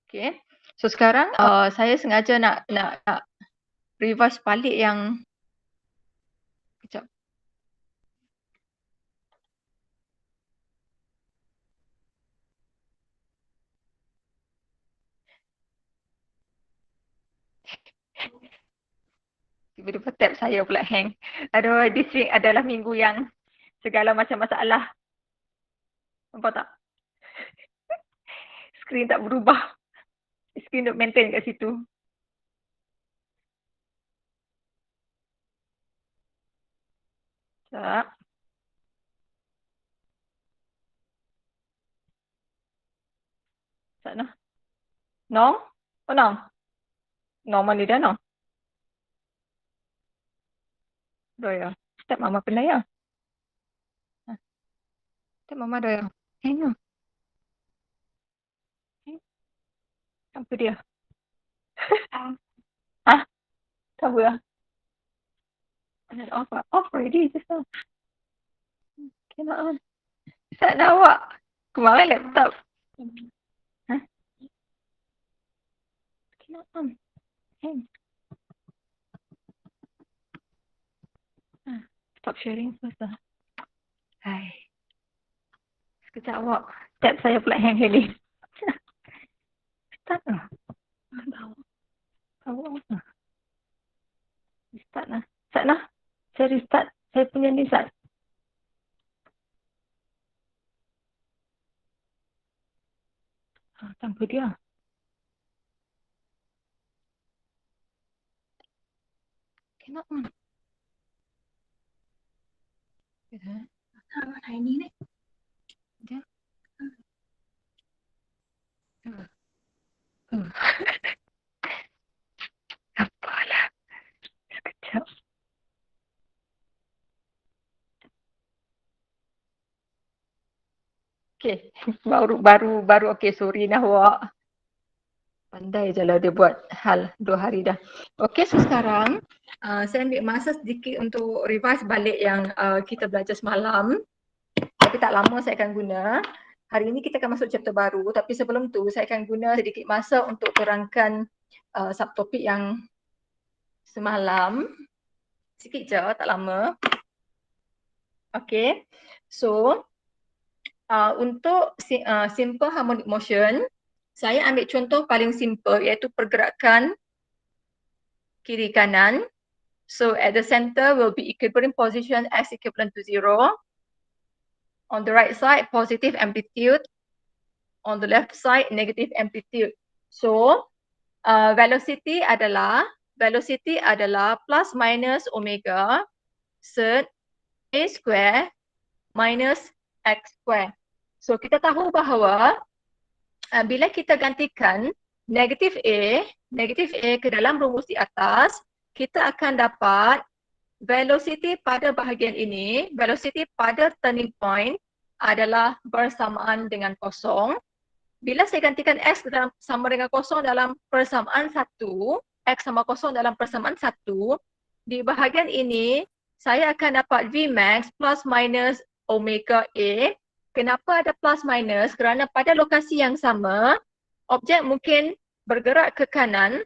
Okay. So sekarang saya sengaja nak revise balik yang kejap. Tiba-tiba tab saya pula hang. Aduh, this week adalah minggu yang segala macam masalah. Nampak tak? Skrin tak berubah. Skrin duk maintain kat situ. Tak. Tak nak. No? Oh, no. No, mana dia no? Dah ya. Tab mama pernah ya. Tab mama dah ya. Hang lah. Apa dia? Ah, tak apa. Off, off already just now. Cannot on. Tak nak awak. Kemarin laptop. Huh? Cannot on. Hang. Stop sharing first lah. Hai. Sekejap awak. Tab saya pula hang ni. Start lah. Awak lah. Start lah. Start lah. Saya restart. Saya punya ni start. Tanpa dia. Cannot on. Hari ni ni. Dia. Apalah. Sekejap. Okay. Baru okay. Sorry lah awak. Pandai je lah dia buat hal 2 hari dah. Okay, so sekarang saya ambil masa sedikit untuk revise balik yang kita belajar semalam. Tapi tak lama saya akan guna. Hari ini kita akan masuk chapter baru, tapi sebelum tu saya akan guna sedikit masa untuk terangkan subtopik yang semalam. Sikit je, tak lama. Okay, so untuk simple harmonic motion, saya ambil contoh paling simple iaitu pergerakan kiri kanan. So at the center will be equilibrium position x equivalent to 0. On the right side, positive amplitude. On the left side, negative amplitude. So velocity adalah plus minus omega sed a square minus x square. So kita tahu bahawa bila kita gantikan negatif A ke dalam rumus di atas, kita akan dapat velocity pada bahagian ini, velocity pada turning point adalah bersamaan dengan kosong. Bila saya gantikan X sama dengan kosong dalam persamaan 1, X sama kosong dalam persamaan 1, di bahagian ini saya akan dapat Vmax plus minus omega A. Kenapa ada plus minus? Kerana pada lokasi yang sama, objek mungkin bergerak ke kanan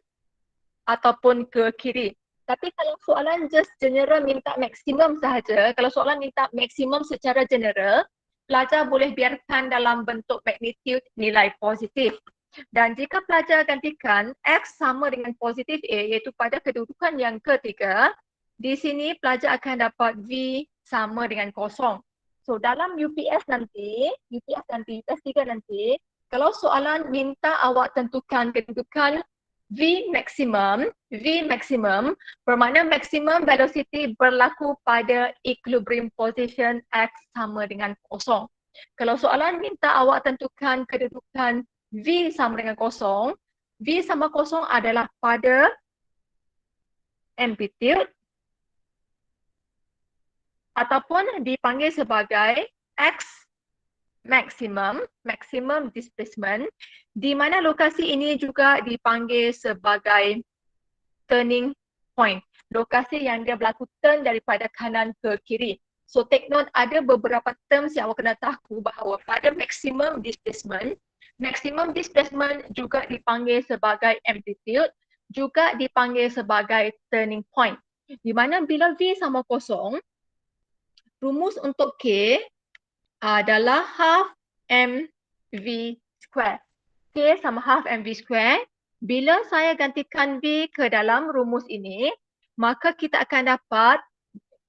ataupun ke kiri. Tapi kalau soalan just general minta maksimum sahaja, kalau soalan minta maksimum secara general, pelajar boleh biarkan dalam bentuk magnitude nilai positif. Dan jika pelajar gantikan X sama dengan positif A iaitu pada kedudukan yang ketiga, di sini pelajar akan dapat V sama dengan kosong. So dalam UPS nanti, UPS 3 nanti, kalau soalan minta awak tentukan kedudukan V maximum bermakna maximum velocity berlaku pada equilibrium position X sama dengan kosong. Kalau soalan minta awak tentukan kedudukan V sama dengan kosong, V sama kosong adalah pada amplitude ataupun dipanggil sebagai X maximum displacement, di mana lokasi ini juga dipanggil sebagai turning point. Lokasi yang dia berlaku turn daripada kanan ke kiri. So take note, ada beberapa terms yang awak kena tahu bahawa pada maximum displacement, Maximum displacement juga dipanggil sebagai amplitude, juga dipanggil sebagai turning point. Di mana bila V sama kosong, rumus untuk K adalah half mv square. K sama half mv square. Bila saya gantikan V ke dalam rumus ini, maka kita akan dapat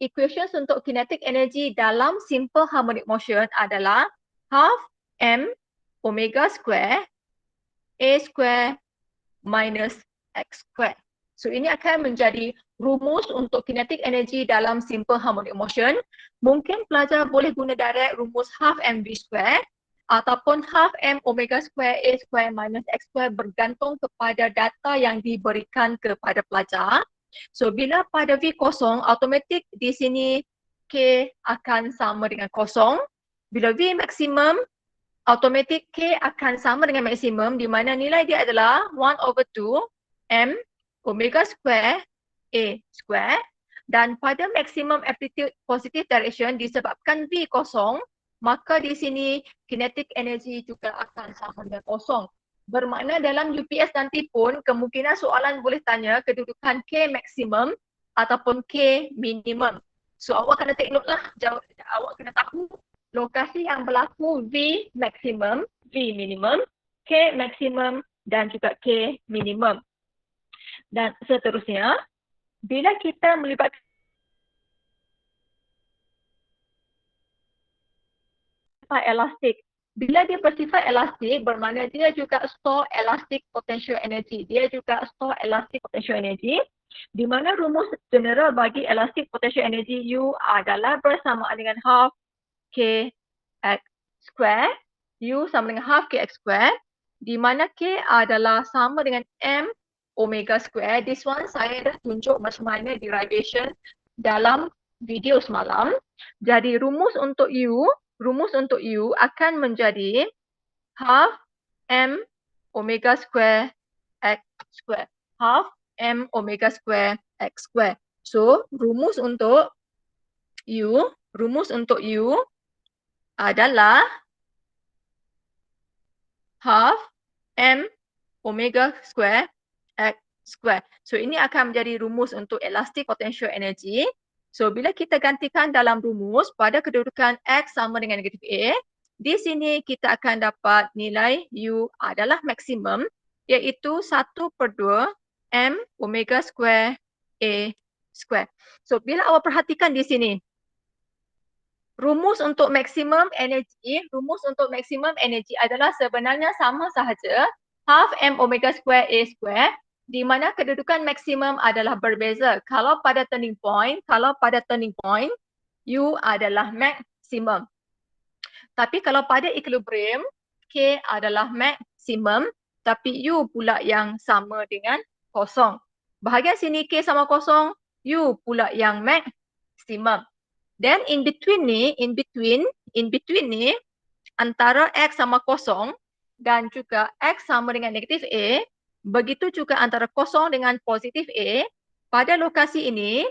equations untuk kinetic energy dalam simple harmonic motion adalah half m omega square a square minus x square. So ini akan menjadi rumus untuk kinetic energy dalam simple harmonic motion. Mungkin pelajar boleh guna direct rumus half mv square ataupun half m omega square a square minus x square bergantung kepada data yang diberikan kepada pelajar. So bila pada V kosong, automatik di sini K akan sama dengan kosong. Bila V maksimum, automatik K akan sama dengan maksimum di mana nilai dia adalah 1/2 M omega square A square, dan pada maximum amplitude positive direction disebabkan V kosong, maka di sini kinetic energy juga akan sama dengan kosong. Bermakna dalam UPS nanti pun kemungkinan soalan boleh tanya kedudukan K maximum ataupun K minimum. So awak kena take note lah, awak kena tahu lokasi yang berlaku V maximum, V minimum, K maximum dan juga K minimum. Dan seterusnya, bila kita melibatkan elastik, bila dia bersifat elastik bermakna dia juga store elastic potential energy. Dia juga store elastic potential energy di mana rumus general bagi elastic potential energy U adalah bersamaan dengan half K X square. U sama dengan half K X square di mana K adalah sama dengan M omega square. This one saya dah tunjuk macam mana derivation dalam video semalam. Jadi rumus untuk U akan menjadi half M omega square X square. Half M omega square X square. So rumus untuk U adalah half M omega square X square. So ini akan menjadi rumus untuk elastic potential energy. So bila kita gantikan dalam rumus pada kedudukan X sama dengan negatif A, di sini kita akan dapat nilai U adalah maksimum iaitu 1/2 M omega square A square. So bila awak perhatikan di sini, rumus untuk maksimum energy adalah sebenarnya sama sahaja, half M omega square A square, di mana kedudukan maksimum adalah berbeza. Kalau pada turning point, U adalah maksimum. Tapi kalau pada equilibrium, K adalah maksimum, tapi U pula yang sama dengan kosong. Bahagian sini K sama kosong, U pula yang maksimum. Then in between ni, antara X sama kosong dan juga X sama dengan negatif A, begitu juga antara kosong dengan positif A, pada lokasi ini,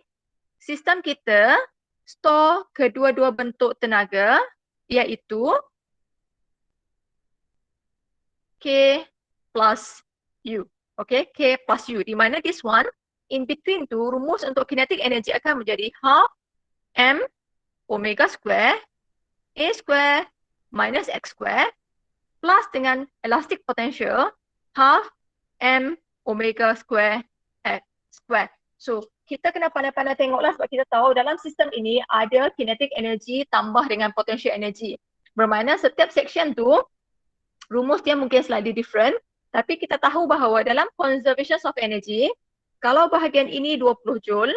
sistem kita store kedua-dua bentuk tenaga iaitu K plus U. Okay, K plus U. Di mana this one, in between tu, rumus untuk kinetic energy akan menjadi half M omega square A square minus X square plus dengan elastic potential half M omega square X square. So kita kena pandai-pandai tengoklah sebab kita tahu dalam sistem ini ada kinetic energy tambah dengan potential energy. Bermakna setiap section tu rumus dia mungkin slightly different, tapi kita tahu bahawa dalam conservation of energy, kalau bahagian ini 20 joule,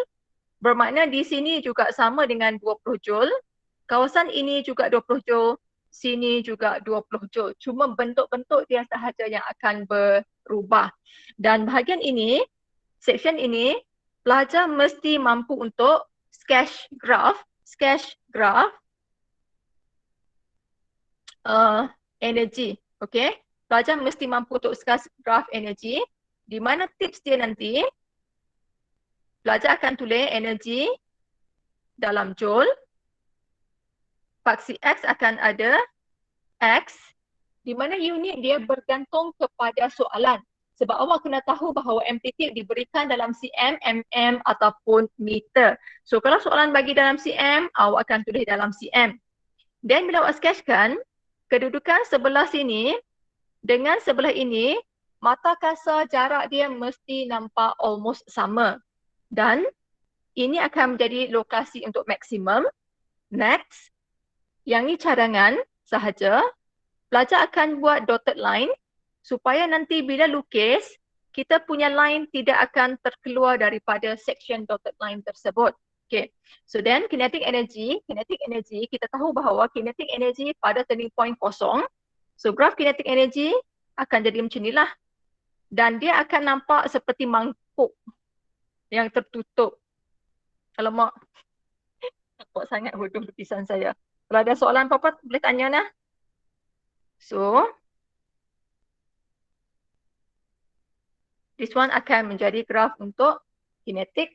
bermakna di sini juga sama dengan 20 joule, kawasan ini juga 20 joule, sini juga 20 joule. Cuma bentuk-bentuk dia sahaja yang akan berubah. Dan bahagian ini, section ini, pelajar mesti mampu untuk sketch graph energy. Okay? Pelajar mesti mampu untuk sketch graph energy, di mana tips dia nanti, pelajar akan tulis energi dalam joule. Faksi X akan ada X di mana unit dia bergantung kepada soalan. Sebab awak kena tahu bahawa amplitude diberikan dalam cm, mm ataupun meter. So kalau soalan bagi dalam cm, awak akan tulis dalam cm. Dan bila awak sketchkan, kedudukan sebelah sini dengan sebelah ini, mata kasar jarak dia mesti nampak almost sama. Dan ini akan menjadi lokasi untuk maksimum. Next, yang ni cadangan sahaja. Pelajar akan buat dotted line supaya nanti bila lukis, kita punya line tidak akan terkeluar daripada section dotted line tersebut. Okay. So then kinetic energy, kita tahu bahawa kinetic energy pada turning point kosong. So graf kinetic energy akan jadi macam inilah. Dan dia akan nampak seperti mangkuk yang tertutup. Alamak, nampak sangat bodoh lukisan saya. Kalau ada soalan apa-apa boleh tanya lah. So, this one akan menjadi graf untuk kinetic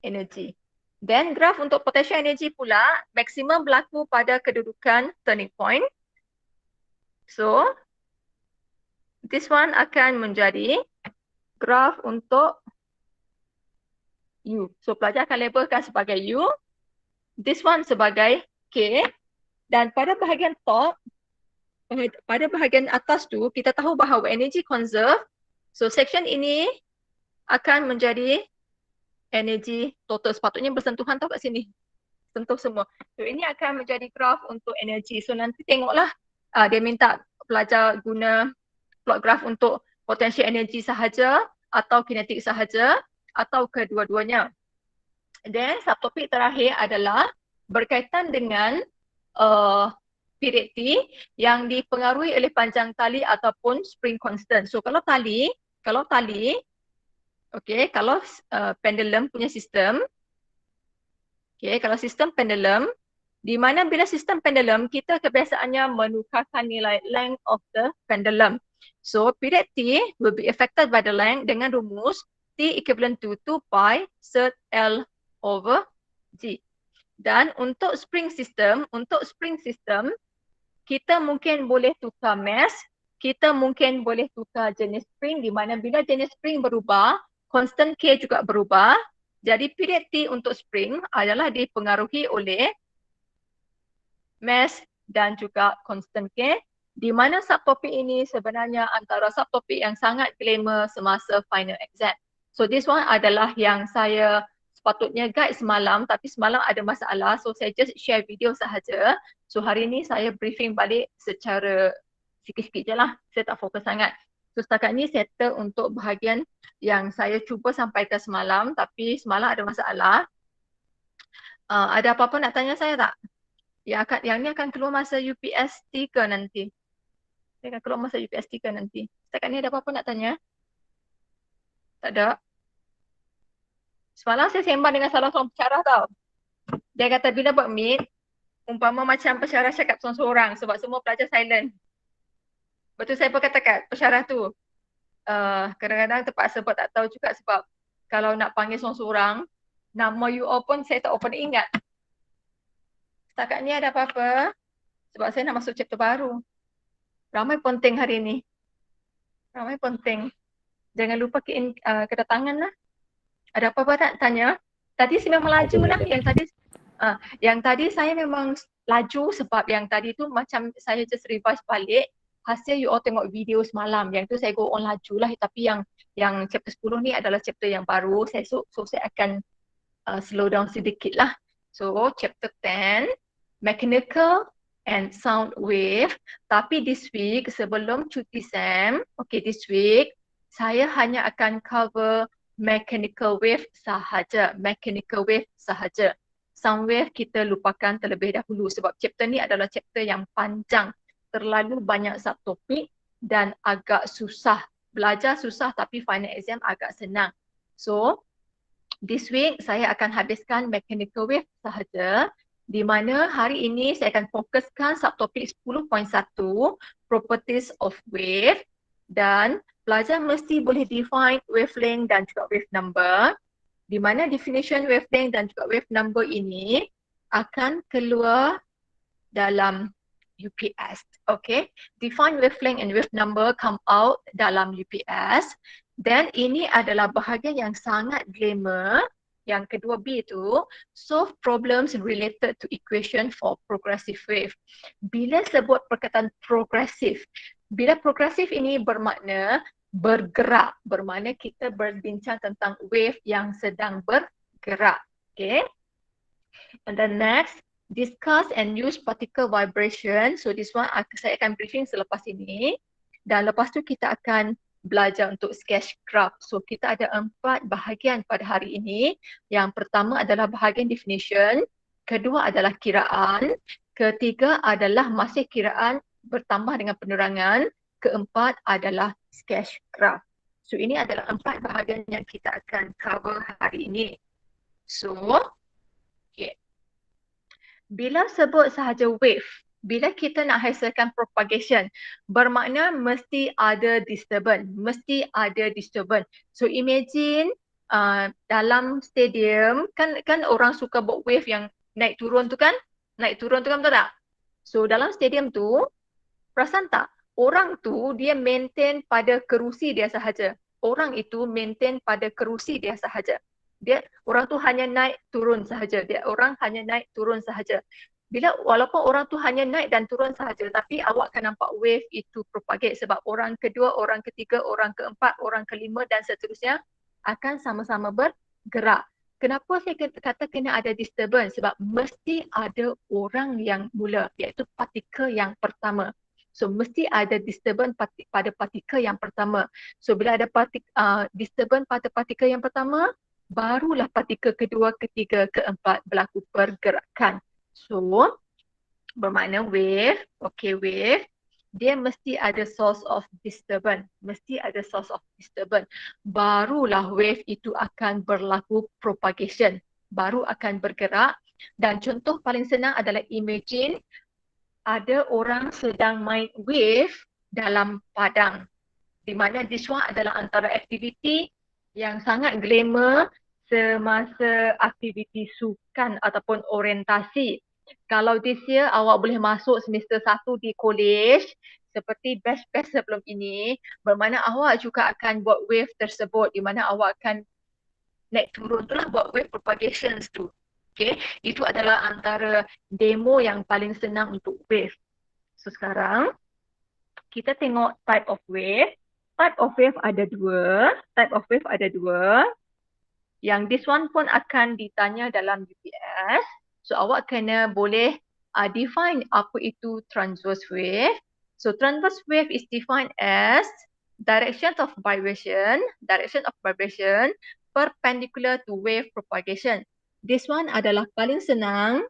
energy. Then graf untuk potential energy pula, maksimum berlaku pada kedudukan turning point. So, this one akan menjadi graf untuk U. So, pelajar akan labelkan sebagai U. This one sebagai K. Dan pada bahagian top, pada bahagian atas tu, kita tahu bahawa energy conserve. So, section ini akan menjadi energy total. Sepatutnya bersentuhan tau kat sini. Sentuh semua. So, ini akan menjadi graf untuk energy. So, nanti tengoklah dia minta pelajar guna plot graf untuk potential energy sahaja atau kinetik sahaja atau kedua-duanya. Then, subtopik terakhir adalah berkaitan dengan period T yang dipengaruhi oleh panjang tali ataupun spring constant. So kalau tali, okay, kalau pendulum punya sistem, okay, kalau sistem pendulum, di mana bila sistem pendulum kita kebiasaannya menukarkan nilai length of the pendulum. So period T will be affected by the length dengan rumus T equivalent to 2 pi sert L over G. Dan untuk spring system, kita mungkin boleh tukar mass, kita mungkin boleh tukar jenis spring di mana bila jenis spring berubah, constant K juga berubah. Jadi period T untuk spring adalah dipengaruhi oleh mass dan juga constant K, di mana subtopik ini sebenarnya antara subtopik yang sangat glamour semasa final exam. So this one adalah yang saya sepatutnya guide semalam, tapi semalam ada masalah, so saya just share video sahaja. So hari ni saya briefing balik secara sikit-sikit je lah, saya tak fokus sangat. So setakat ni settle untuk bahagian yang saya cuba sampaikan semalam, tapi semalam ada masalah. Ada apa-apa nak tanya saya tak? Yang ni akan keluar masa UPST ke nanti? Dia akan keluar masa UPST ke nanti? Setakat ni ada apa-apa nak tanya? Tak ada? Semalam saya sembang dengan salah seorang pensyarah tau. Dia kata bila buat meet, umpama macam pensyarah cakap seorang-seorang sebab semua pelajar silent. Betul saya pun kata kat pensyarah tu, kadang-kadang terpaksa buat tak tahu juga sebab kalau nak panggil seorang-seorang, nama you all pun saya tak open ingat. Setakat ni ada apa-apa sebab saya nak masuk chapter baru. Ramai penting hari ni. Ramai penting. Jangan lupa kedatangan lah. Ada apa-apa nak tanya? Tadi saya memang laju lah. Yang tadi saya memang laju sebab yang tadi tu macam saya just revise balik. Hasil you all tengok video semalam. Yang tu saya go on laju lah. Tapi yang chapter 10 ni adalah chapter yang baru. So saya akan slow down sedikit lah. So chapter 10, mechanical and sound wave. Tapi this week sebelum cuti SEM, okay, this week saya hanya akan cover mechanical wave sahaja. Sound wave kita lupakan terlebih dahulu sebab chapter ni adalah chapter yang panjang. Terlalu banyak subtopik dan agak susah. Belajar susah tapi final exam agak senang. So, this week saya akan habiskan mechanical wave sahaja, di mana hari ini saya akan fokuskan subtopik 10.1 properties of wave, dan pelajar mesti boleh define wavelength dan juga wave number, di mana definition wavelength dan juga wave number ini akan keluar dalam UPS. Okay, define wavelength and wave number come out dalam UPS. Then ini adalah bahagian yang sangat glamour. Yang kedua B itu, solve problems related to equation for progressive wave. Bila sebut perkataan progressive, bila progressive ini bermakna bergerak, bermakna kita berbincang tentang wave yang sedang bergerak. Okay. And then next, discuss and use particle vibration. So this one saya akan briefing selepas ini. Dan lepas tu kita akan belajar untuk sketch graph. So kita ada 4 bahagian pada hari ini. Yang pertama adalah bahagian definition. Kedua adalah kiraan. Ketiga adalah masih kiraan bertambah dengan penerangan. Keempat adalah sketch graph. So ini adalah 4 bahagian yang kita akan cover hari ini. So, okay. Bila sebut sahaja wave, bila kita nak hasilkan propagation, bermakna mesti ada disturbance, mesti ada disturbance. So imagine dalam stadium kan orang suka buat wave yang naik turun tu kan? Naik turun tu kan, betul tak? So dalam stadium tu, perasan tak? Orang tu dia maintain pada kerusi dia sahaja. Orang itu maintain pada kerusi dia sahaja. Orang tu hanya naik turun sahaja. Orang hanya naik turun sahaja. Walaupun orang tu hanya naik dan turun sahaja, tapi awak akan nampak wave itu propagate sebab orang kedua, orang ketiga, orang keempat, orang kelima dan seterusnya akan sama-sama bergerak. Kenapa saya kata kena ada disturbance? Sebab mesti ada orang yang mula, iaitu partikel yang pertama. So mesti ada disturbance pada partikel yang pertama. So bila ada disturbance pada partikel yang pertama, barulah partikel kedua, ketiga, keempat berlaku pergerakan. So, bermakna wave, okay, wave, dia mesti ada source of disturbance. Mesti ada source of disturbance. Barulah wave itu akan berlaku propagation. Baru akan bergerak. Dan contoh paling senang adalah imagine ada orang sedang main wave dalam padang. Di mana this one adalah antara aktiviti yang sangat glamour semasa aktiviti sukan ataupun orientasi. Kalau this year awak boleh masuk semester 1 di college seperti batch-batch sebelum ini, bermakna awak juga akan buat wave tersebut di mana awak akan naik turun tu lah buat wave propagations tu. Okay, itu adalah antara demo yang paling senang untuk wave. So sekarang kita tengok type of wave. Type of wave ada dua. Yang this one pun akan ditanya dalam UPS. So awak kena boleh define apa itu transverse wave. So transverse wave is defined as direction of vibration perpendicular to wave propagation. This one adalah paling senang.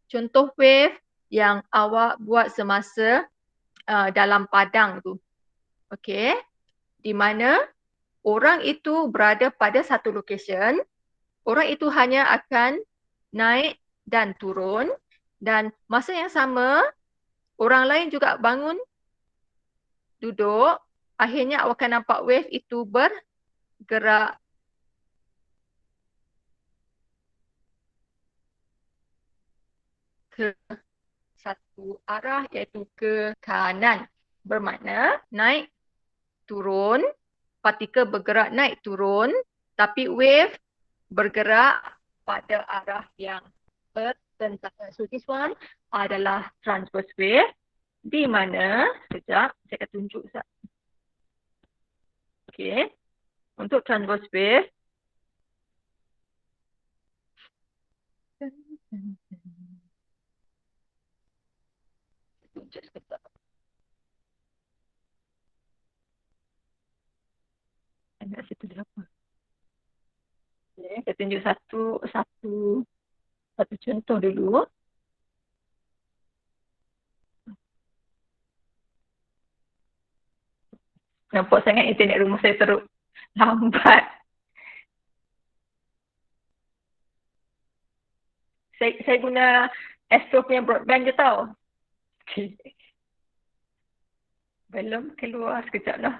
Contoh wave yang awak buat semasa dalam padang tu. Okay. Di mana orang itu berada pada satu location. Orang itu hanya akan naik dan turun dan masa yang sama orang lain juga bangun, duduk, akhirnya awak akan nampak wave itu bergerak ke satu arah iaitu ke kanan. Bermakna naik, turun, partikel bergerak naik turun tapi wave bergerak pada arah yang bertentangan. So this one adalah transverse wave di mana, sekejap saya akan tunjuk sekejap. Okay, untuk transverse wave tunjuk sekejap. Anda situ dia apa? Okay, saya tunjuk satu contoh dulu. Nampak sangat internet rumah saya teruk lambat. Saya guna Astro punya broadband je tau. Okay. Belum keluar, sekejap lah.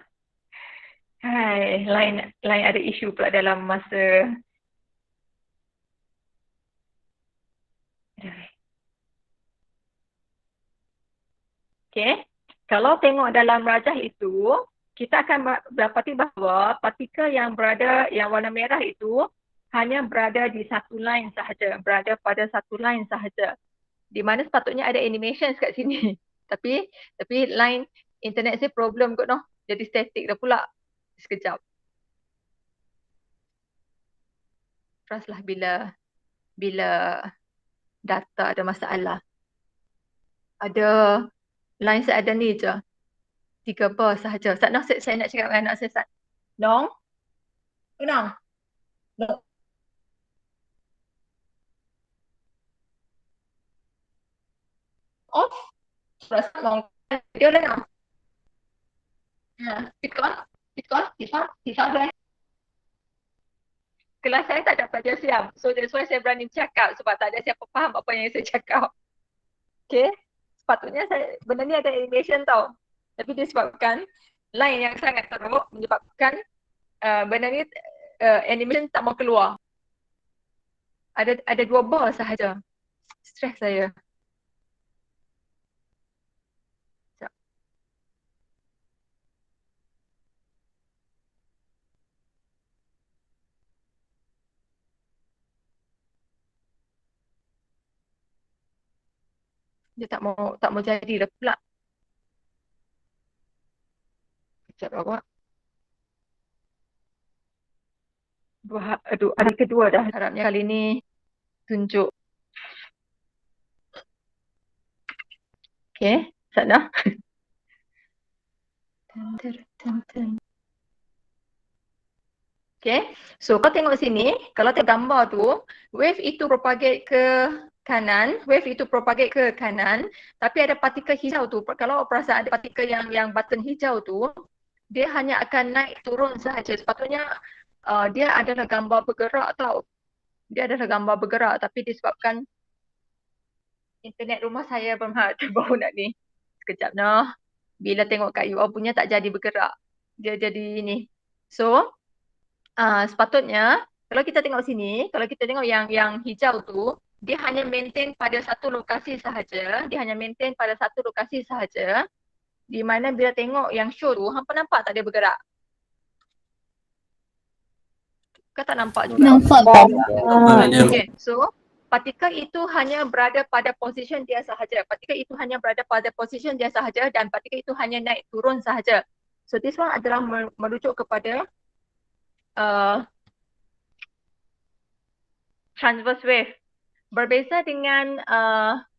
Hai, lain ada isu pula dalam masa. Okay. Kalau tengok dalam rajah itu, kita akan dapati bahawa partikel yang berada, yang warna merah itu hanya berada di satu line sahaja, berada pada satu line sahaja. Di mana sepatutnya ada animation kat sini. tapi line internet saya problem kot noh. Jadi static dah pula. Sekejap. Trust lah bila data ada masalah. Ada line saya ada ni je. 3 bar sahaja. Sat Noh, saya nak cakap dengan anak saya, Sat. Nong? Nong? Nong? Off? Rasa Nong. Dia dah Nong. Ya. Pikon? Pikon? Pisau dah. Kelas saya tak ada pelajar siam. So that's why saya berani cakap sebab tak ada siapa faham apa yang saya cakap. Okay? Sepatutnya benda ni ada animation tau. Tapi disebabkan line yang sangat teruk menyebabkan benda ni animation tak mau keluar. Ada 2 bar sahaja. Stress saya. Dia tak mau jadi dah pula. Sekejap awak. Hari kedua dah. Harapnya kali ni tunjuk. Okay, sana. Okay, so kau tengok sini, kalau tengok gambar tu, wave itu propagate ke kanan, wave itu propagate ke kanan, tapi ada partikel hijau tu. Kalau perasan ada partikel yang button hijau tu, dia hanya akan naik turun sahaja. Sepatutnya dia adalah gambar bergerak tau. Dia adalah gambar bergerak tapi disebabkan internet rumah saya berhad baru nak ni. Sekejap noh. Bila tengok kat UR punya tak jadi bergerak. Dia jadi ni. So, sepatutnya kalau kita tengok sini, kalau kita tengok yang hijau tu, dia hanya maintain pada satu lokasi sahaja. Dia hanya maintain pada satu lokasi sahaja. Di mana bila tengok yang show tu, hampa nampak tak dia bergerak? Kau tak nampak juga? Nampak tak? Okay, so partikel itu hanya berada pada position dia sahaja. Partikel itu hanya berada pada position dia sahaja dan partikel itu hanya naik turun sahaja. So this one adalah merujuk kepada transverse wave. Berbeza dengan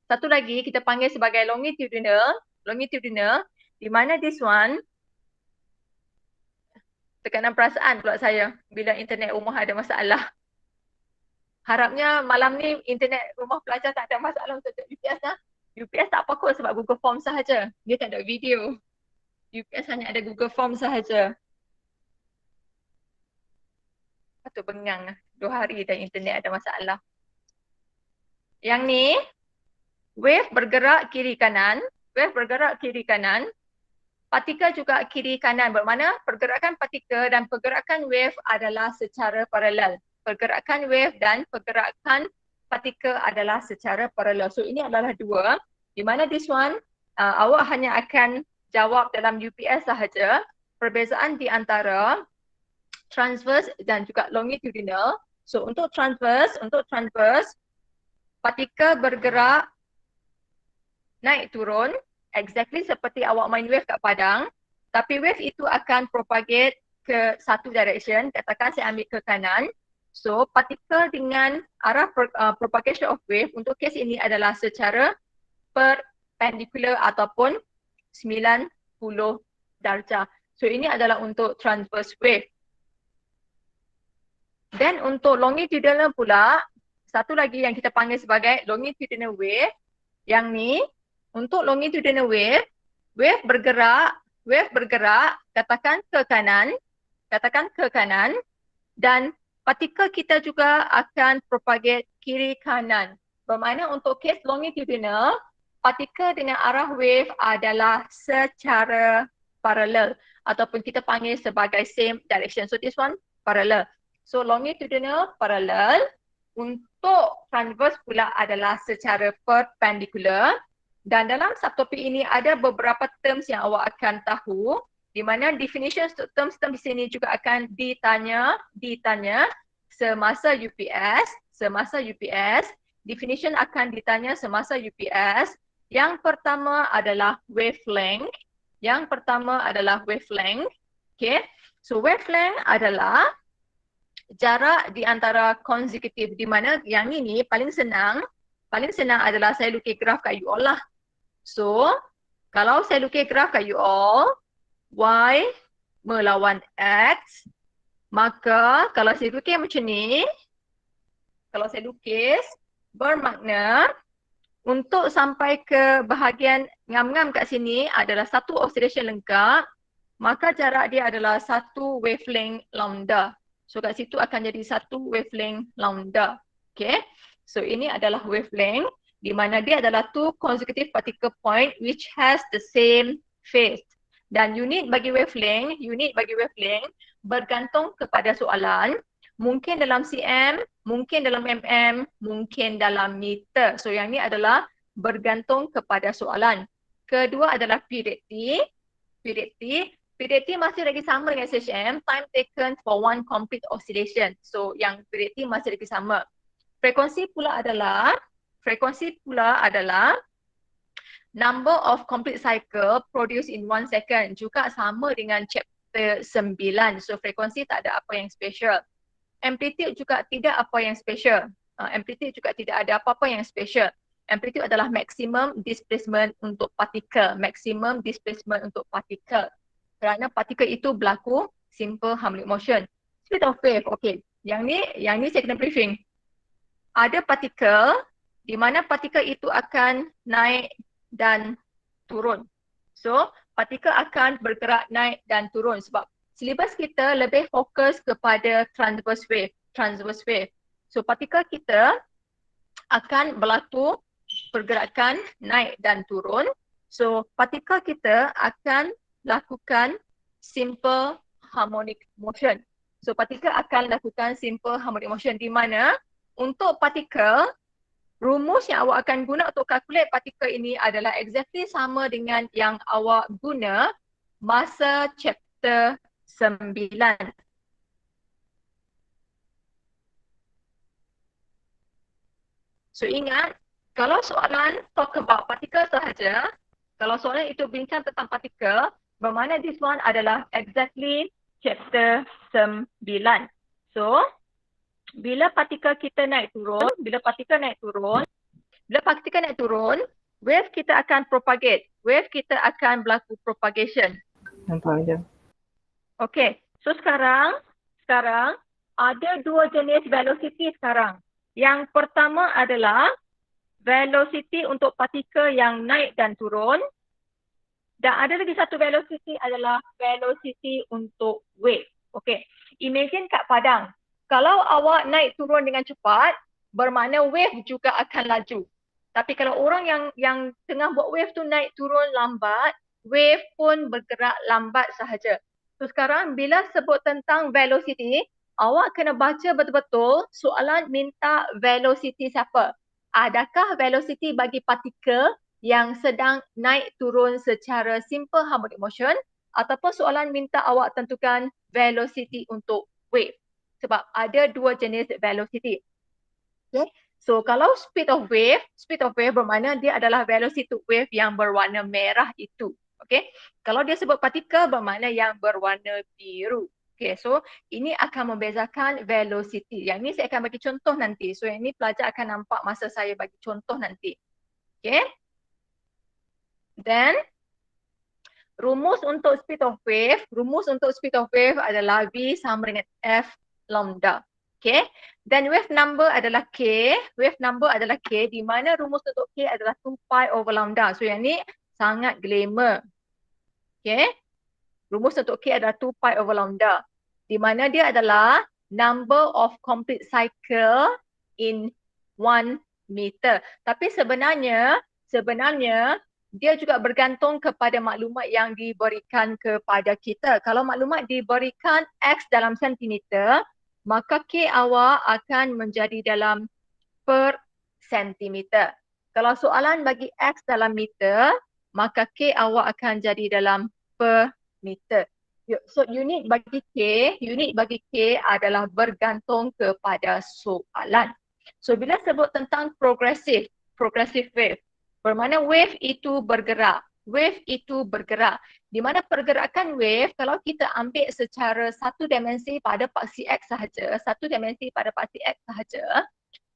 satu lagi kita panggil sebagai longitudinal, di mana this one tekanan perasaan pula saya bila internet rumah ada masalah. Harapnya malam ni internet rumah pelajar tak ada masalah untuk UPS lah. UPS tak apa kot sebab Google Form sahaja. Dia tak ada video. UPS hanya ada Google Form sahaja. Patut bengang lah. 2 hari dah internet ada masalah. Yang ni, wave bergerak kiri kanan. Wave bergerak kiri kanan. Partikel juga kiri kanan. Bermakna pergerakan partikel dan pergerakan wave adalah secara paralel. Pergerakan wave dan pergerakan partikel adalah secara paralel. So ini adalah 2. Di mana this one, awak hanya akan jawab dalam UPS sahaja. Perbezaan di antara transverse dan juga longitudinal. So untuk transverse, partikel bergerak naik turun exactly seperti awak main wave kat padang, tapi wave itu akan propagate ke satu direction. Katakan saya ambil ke kanan. So partikel dengan arah propagation of wave untuk kes ini adalah secara perpendicular ataupun 90 darjah. So ini adalah untuk transverse wave. Dan untuk longitudinal pula, satu lagi yang kita panggil sebagai longitudinal wave. Yang ni, untuk longitudinal wave, wave bergerak katakan ke kanan dan partikel kita juga akan propagate kiri kanan. Bermakna untuk kes longitudinal, partikel dengan arah wave adalah secara paralel ataupun kita panggil sebagai same direction. So this one parallel. So longitudinal parallel, untuk transverse pula adalah secara perpendicular. Dan dalam subtopik ini ada beberapa terms yang awak akan tahu, di mana definition terms-terms di sini juga akan ditanya semasa UPS, definition akan ditanya semasa UPS. Yang pertama adalah wavelength. Okay. So wavelength adalah jarak di antara konsekutif, di mana yang ini paling senang adalah saya lukis graf kat you all lah. So, kalau saya lukis graf kat you all, Y melawan X, maka kalau saya lukis macam ni, bermakna untuk sampai ke bahagian ngam-ngam kat sini adalah satu oscillation lengkap, maka jarak dia adalah satu wavelength lambda. So kat situ akan jadi satu wavelength lambda. Okay. So ini adalah wavelength di mana dia adalah two consecutive particle point which has the same phase. Dan unit bagi wavelength bergantung kepada soalan. Mungkin dalam cm, mungkin dalam mm, mungkin dalam meter. So yang ni adalah bergantung kepada soalan. Kedua adalah period T. Period T masih lagi sama dengan SHM, time taken for one complete oscillation. So yang period T masih lagi sama. Frekuensi pula adalah number of complete cycle produced in 1 second. Juga sama dengan chapter 9. So frekuensi tak ada apa yang special. Amplitude juga tidak apa yang special. Ada apa-apa yang special. Amplitude adalah maximum displacement untuk partikel. Kerana partikel itu berlaku simple harmonic motion. Speed of wave, okay. Yang ni saya kena briefing. Ada partikel di mana partikel itu akan naik dan turun. So, partikel akan bergerak naik dan turun sebab silibus kita lebih fokus kepada transverse wave. So, partikel kita akan berlaku pergerakan naik dan turun. So, partikel kita akan lakukan simple harmonic motion. Di mana untuk partikel, rumus yang awak akan guna untuk calculate partikel ini adalah exactly sama dengan yang awak guna masa chapter 9. So ingat, kalau soalan talk about partikel sahaja, kalau soalan itu bincang tentang partikel, bermakna this one adalah exactly chapter 9. So, bila partikel kita naik turun, wave kita akan propagate. Wave kita akan berlaku propagation. Nampak je. Okay, so sekarang ada dua jenis velocity sekarang. Yang pertama adalah velocity untuk partikel yang naik dan turun. Dan ada lagi satu velocity adalah velocity untuk wave. Okay, imagine kat padang. Kalau awak naik turun dengan cepat, bermakna wave juga akan laju. Tapi kalau orang yang tengah buat wave tu naik turun lambat, wave pun bergerak lambat sahaja. So sekarang bila sebut tentang velocity, awak kena baca betul-betul soalan minta velocity siapa. Adakah velocity bagi partikel yang sedang naik turun secara simple harmonic motion, ataupun soalan minta awak tentukan velocity untuk wave. Sebab ada dua jenis velocity. Okay. So kalau speed of wave bermakna dia adalah velocity wave yang berwarna merah itu. Okay. Kalau dia sebut partikel bermakna yang berwarna biru. Okay, so ini akan membezakan velocity. Yang ni saya akan bagi contoh nanti. So yang ni pelajar akan nampak masa saya bagi contoh nanti. Okay. Then rumus untuk speed of wave adalah V sama dengan F lambda. Okay. Dan wave number adalah K. Di mana rumus untuk K adalah 2 pi over lambda. So yang ni sangat glamour. Okay. Rumus untuk K adalah 2 pi over lambda. Di mana dia adalah number of complete cycle in 1 meter. Tapi sebenarnya dia juga bergantung kepada maklumat yang diberikan kepada kita. Kalau maklumat diberikan X dalam sentimeter, maka K awak akan menjadi dalam per sentimeter. Kalau soalan bagi X dalam meter, maka K awak akan jadi dalam per meter. So unit bagi K adalah bergantung kepada soalan. So bila sebut tentang progressive wave, bermakna wave itu bergerak. Di mana pergerakan wave, kalau kita ambil secara satu dimensi pada paksi X sahaja,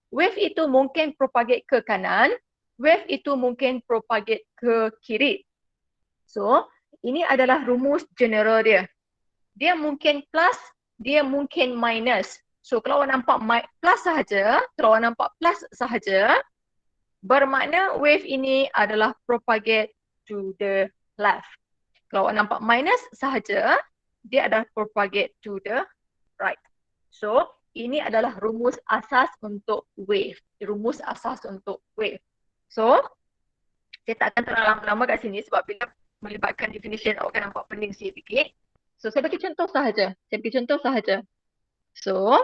wave itu mungkin propagate ke kanan, wave itu mungkin propagate ke kiri. So, ini adalah rumus general dia. Dia mungkin plus, dia mungkin minus. So, kalau awak nampak plus sahaja, bermakna wave ini adalah propagate to the left. Kalau awak nampak minus sahaja, dia adalah propagate to the right. So, ini adalah rumus asas untuk wave. So, saya tak akan terlalu lama kat sini sebab bila melibatkan definition awak akan nampak pening sikit. So, saya bagi contoh sahaja. So,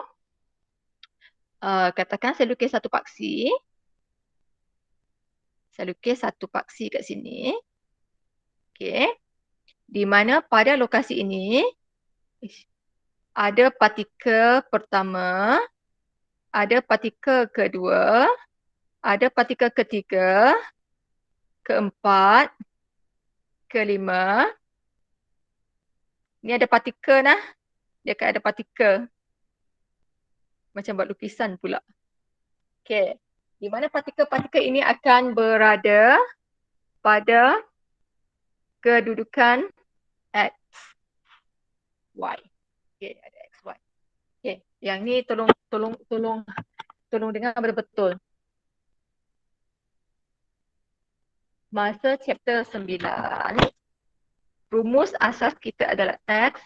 katakan saya lukis satu paksi. Kat sini. Okay. Di mana pada lokasi ini ada partikel pertama, ada partikel kedua, ada partikel ketiga, keempat, kelima. Ni ada partikel nah. Dia akan ada partikel. Macam buat lukisan pula. Okay. Di mana partikel-partikel ini akan berada pada kedudukan X, Y. Okay, ada X, Y. Okay. Yang ni tolong dengar betul-betul. Masa chapter 9, rumus asas kita adalah X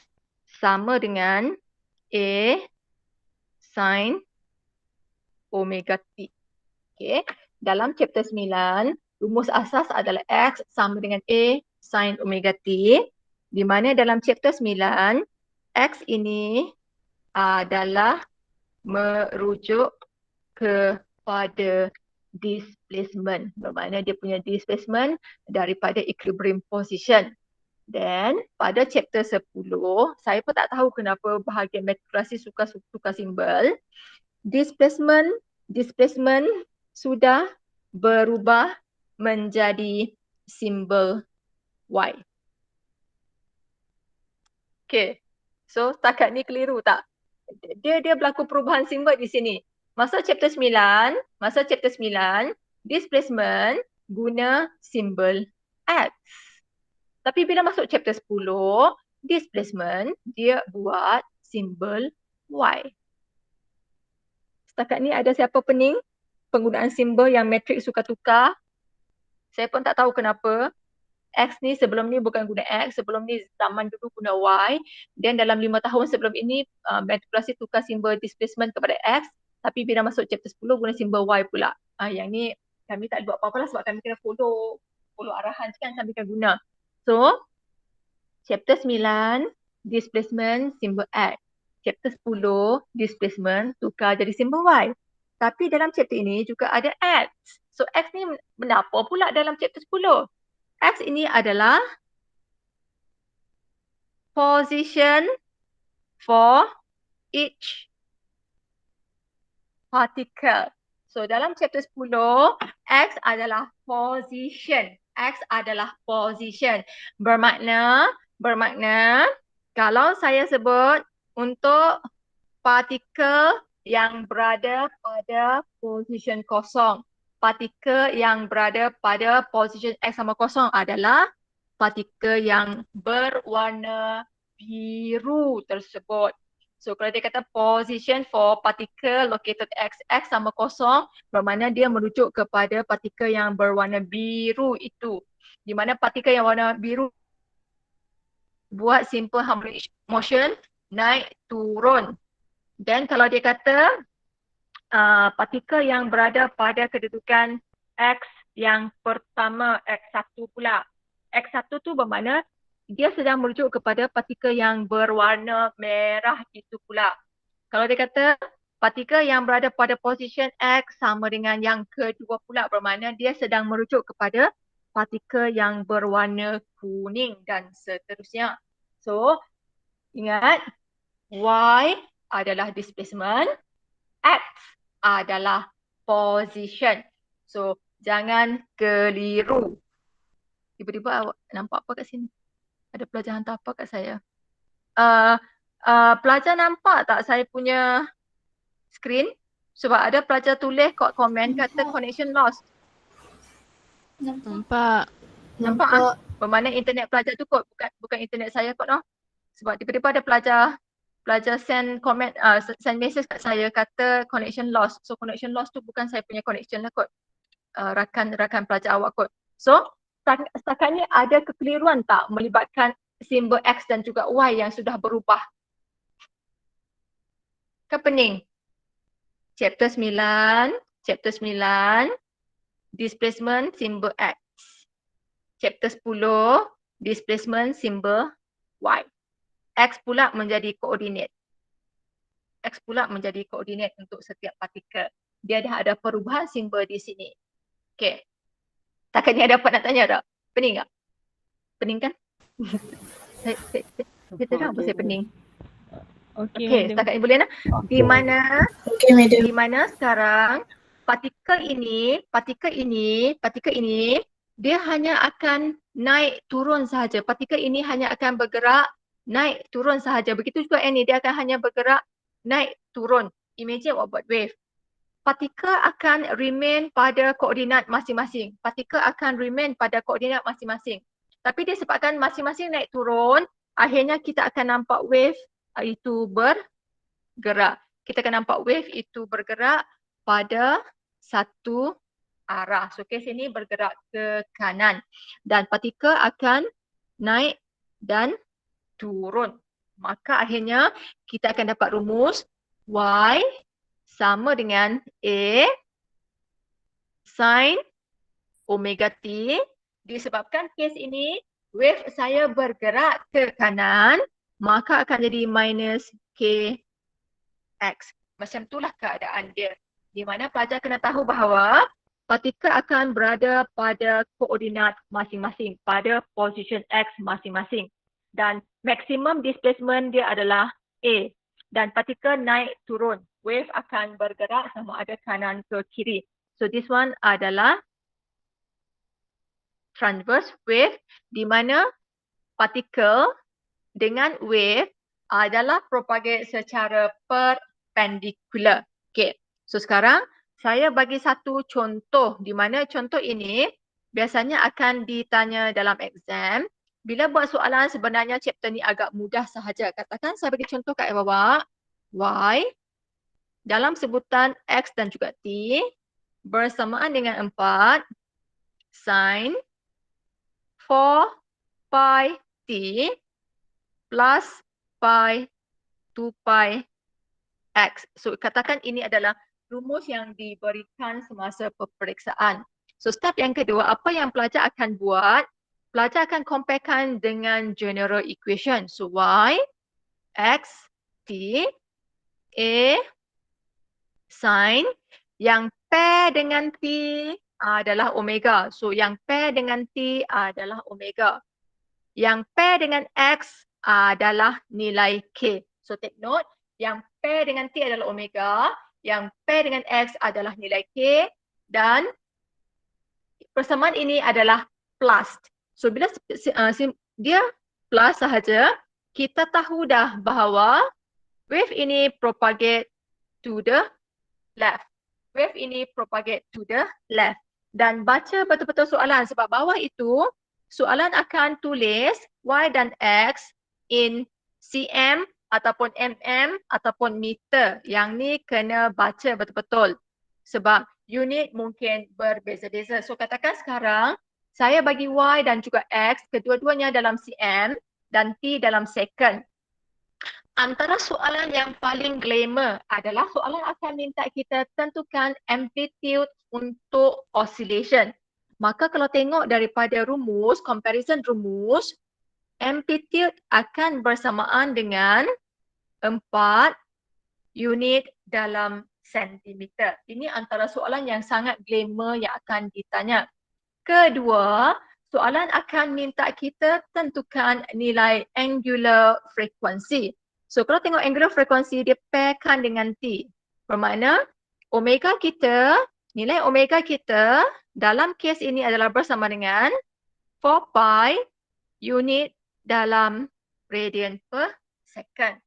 sama dengan A sin omega T. Okay. Dalam chapter 9, rumus asas adalah X sama dengan A sin omega T. Di mana dalam chapter 9, X ini adalah merujuk kepada displacement. Bermakna dia punya displacement daripada equilibrium position. Dan pada chapter 10, saya pun tak tahu kenapa bahagian matrikulasi suka tukar simbol. Displacement sudah berubah menjadi simbol Y. Okay. So setakat ni keliru tak? Dia berlaku perubahan simbol di sini. Masa chapter 9, displacement guna simbol X. Tapi bila masuk chapter 10, displacement dia buat simbol Y. Setakat ni ada siapa pening penggunaan simbol yang matrik suka tukar? Saya pun tak tahu kenapa. X ni sebelum ni bukan guna X, sebelum ni zaman dulu guna Y. Dan dalam 5 tahun sebelum ini matrikulasi tukar simbol displacement kepada X. Tapi bila masuk chapter 10 guna simbol Y pula. Yang ni kami tak buat apa-apa lah sebab kami kena follow arahan kan kami akan guna. So, chapter 9, displacement simbol X. Chapter 10, displacement tukar jadi simbol Y. Tapi dalam chapter ini juga ada X. So, X ni kenapa pula dalam chapter 10? X ini adalah position for each particle. So dalam chapter 10, X adalah position. Bermakna kalau saya sebut untuk partikel yang berada pada position kosong. Partikel yang berada pada position X sama kosong adalah partikel yang berwarna biru tersebut. So kalau dia kata position for particle located X sama kosong, bermakna dia merujuk kepada partikel yang berwarna biru itu. Di mana partikel yang warna biru buat simple harmonic motion naik turun. Dan kalau dia kata partikel yang berada pada kedudukan X yang pertama, X1 pula. X1 tu bermakna dia sedang merujuk kepada partikel yang berwarna merah itu pula. Kalau dia kata Partikel yang berada pada position X sama dengan yang kedua pula, bermakna dia sedang merujuk kepada partikel yang berwarna kuning dan seterusnya. So, ingat, Y adalah displacement, X adalah position. So, jangan keliru. Tiba-tiba awak nampak apa kat sini? Ada pelajar hantar apa kat saya? Pelajar nampak tak saya punya screen? Sebab ada pelajar tulis kat komen kata connection lost. Nampak. Nampak? Bermakna internet pelajar tu kot, bukan internet saya kot noh. Sebab tiba-tiba ada pelajar send comment, send message kat saya kata connection lost. So connection lost tu bukan saya punya connection lah kot. Rakan pelajar awak kot. So setakat ni ada kekeliruan tak melibatkan simbol X dan juga Y yang sudah berubah? Kan pening? Chapter 9, displacement simbol X. Chapter 10, displacement simbol Y. X pula menjadi koordinat. X pula menjadi koordinat untuk setiap partikel. Dia dah ada perubahan simbol di sini. Okay. Takkan ni ada apa nak tanya tak? Pening tak? Pening kan? saya tak apa saya pening. Okay, setakat ni boleh nak? Di mana sekarang partikel ini dia hanya akan naik turun sahaja. Partikel ini hanya akan bergerak naik turun sahaja. Begitu juga ini, dia akan hanya bergerak naik turun. Imagine awak buat wave. Partikel akan remain pada koordinat masing-masing. Tapi disebabkan masing-masing naik turun, akhirnya kita akan nampak wave itu bergerak. Kita akan nampak wave itu bergerak pada satu arah. So kes ini bergerak ke kanan dan partikel akan naik dan turun. Maka akhirnya kita akan dapat rumus Y sama dengan A sin omega T. Disebabkan kes ini wave saya bergerak ke kanan, maka akan jadi minus Kx. Macam itulah keadaan dia. Di mana pelajar kena tahu bahawa partikel akan berada pada koordinat masing-masing, pada position X masing-masing. Dan maximum displacement dia adalah A. Dan partikel naik turun. Wave akan bergerak sama ada kanan ke kiri. So this one adalah transverse wave di mana partikel dengan wave adalah propagate secara perpendikular. Okay. So sekarang saya bagi satu contoh di mana contoh ini biasanya akan ditanya dalam exam. Bila buat soalan sebenarnya chapter ni agak mudah sahaja. Katakan saya bagi contoh kat awak. Y dalam sebutan X dan juga T bersamaan dengan 4 sin 4 pi T plus pi 2 pi X. So katakan ini adalah rumus yang diberikan semasa peperiksaan. So step yang kedua, apa yang pelajar akan buat? Pelajar akan comparekan dengan general equation. So Y, X, T, A, sin, yang pair dengan T adalah omega. So yang pair dengan T adalah omega. Yang pair dengan X adalah nilai K. So take note, yang pair dengan T adalah omega, yang pair dengan X adalah nilai K dan persamaan ini adalah plus. So bila dia plus sahaja, kita tahu dah bahawa wave ini propagate to the left. Wave ini propagate to the left. Dan baca betul-betul soalan sebab bawah itu soalan akan tulis Y dan X in cm ataupun mm ataupun meter. Yang ni kena baca betul-betul sebab unit mungkin berbeza-beza. So katakan sekarang saya bagi Y dan juga X, kedua-duanya dalam cm dan T dalam second. Antara soalan yang paling glamour adalah soalan akan minta kita tentukan amplitude untuk oscillation. Maka kalau tengok daripada rumus, comparison rumus, amplitude akan bersamaan dengan 4 unit dalam sentimeter. Ini antara soalan yang sangat glamour yang akan ditanya. Kedua, soalan akan minta kita tentukan nilai angular frequency. So kalau tengok angular frequency, dia pairkan dengan T. Bermakna omega kita, nilai omega kita dalam kes ini adalah bersama dengan 4 pi unit dalam radian per second.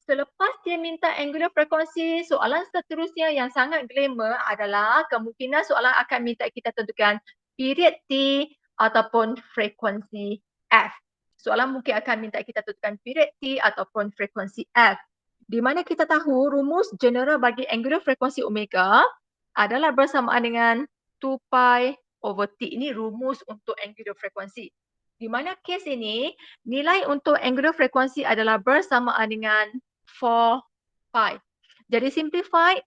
Selepas dia minta angular frequency, soalan seterusnya yang sangat glamour adalah kemungkinan soalan akan minta kita tentukan period T ataupun frekuensi F. Soalan mungkin akan minta kita tentukan period T ataupun frekuensi F. Di mana kita tahu rumus general bagi angular frequency omega adalah bersamaan dengan 2 pi over T. Ini rumus untuk angular frequency. Di mana kes ini nilai untuk angular frequency adalah bersamaan dengan 4 pi. Jadi simplified,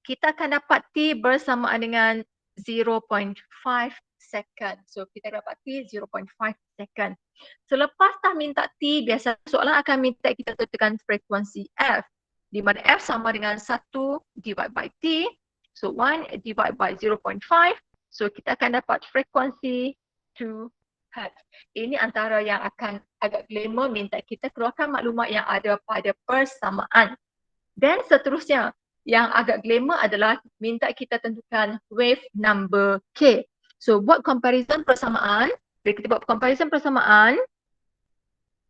kita akan dapat T bersamaan dengan 0.5 second. So kita dapat T 0.5 second. Selepas dah minta T, biasa soalan akan minta kita tentukan frekuensi F. Di mana F sama dengan 1 divide by T. So 1 divide by 0.5. So kita akan dapat frekuensi 2 Hertz. Ini antara yang akan agak glamour minta kita keluarkan maklumat yang ada pada persamaan. Dan seterusnya, yang agak glamour adalah minta kita tentukan wave number K. So buat comparison persamaan, bila kita buat comparison persamaan,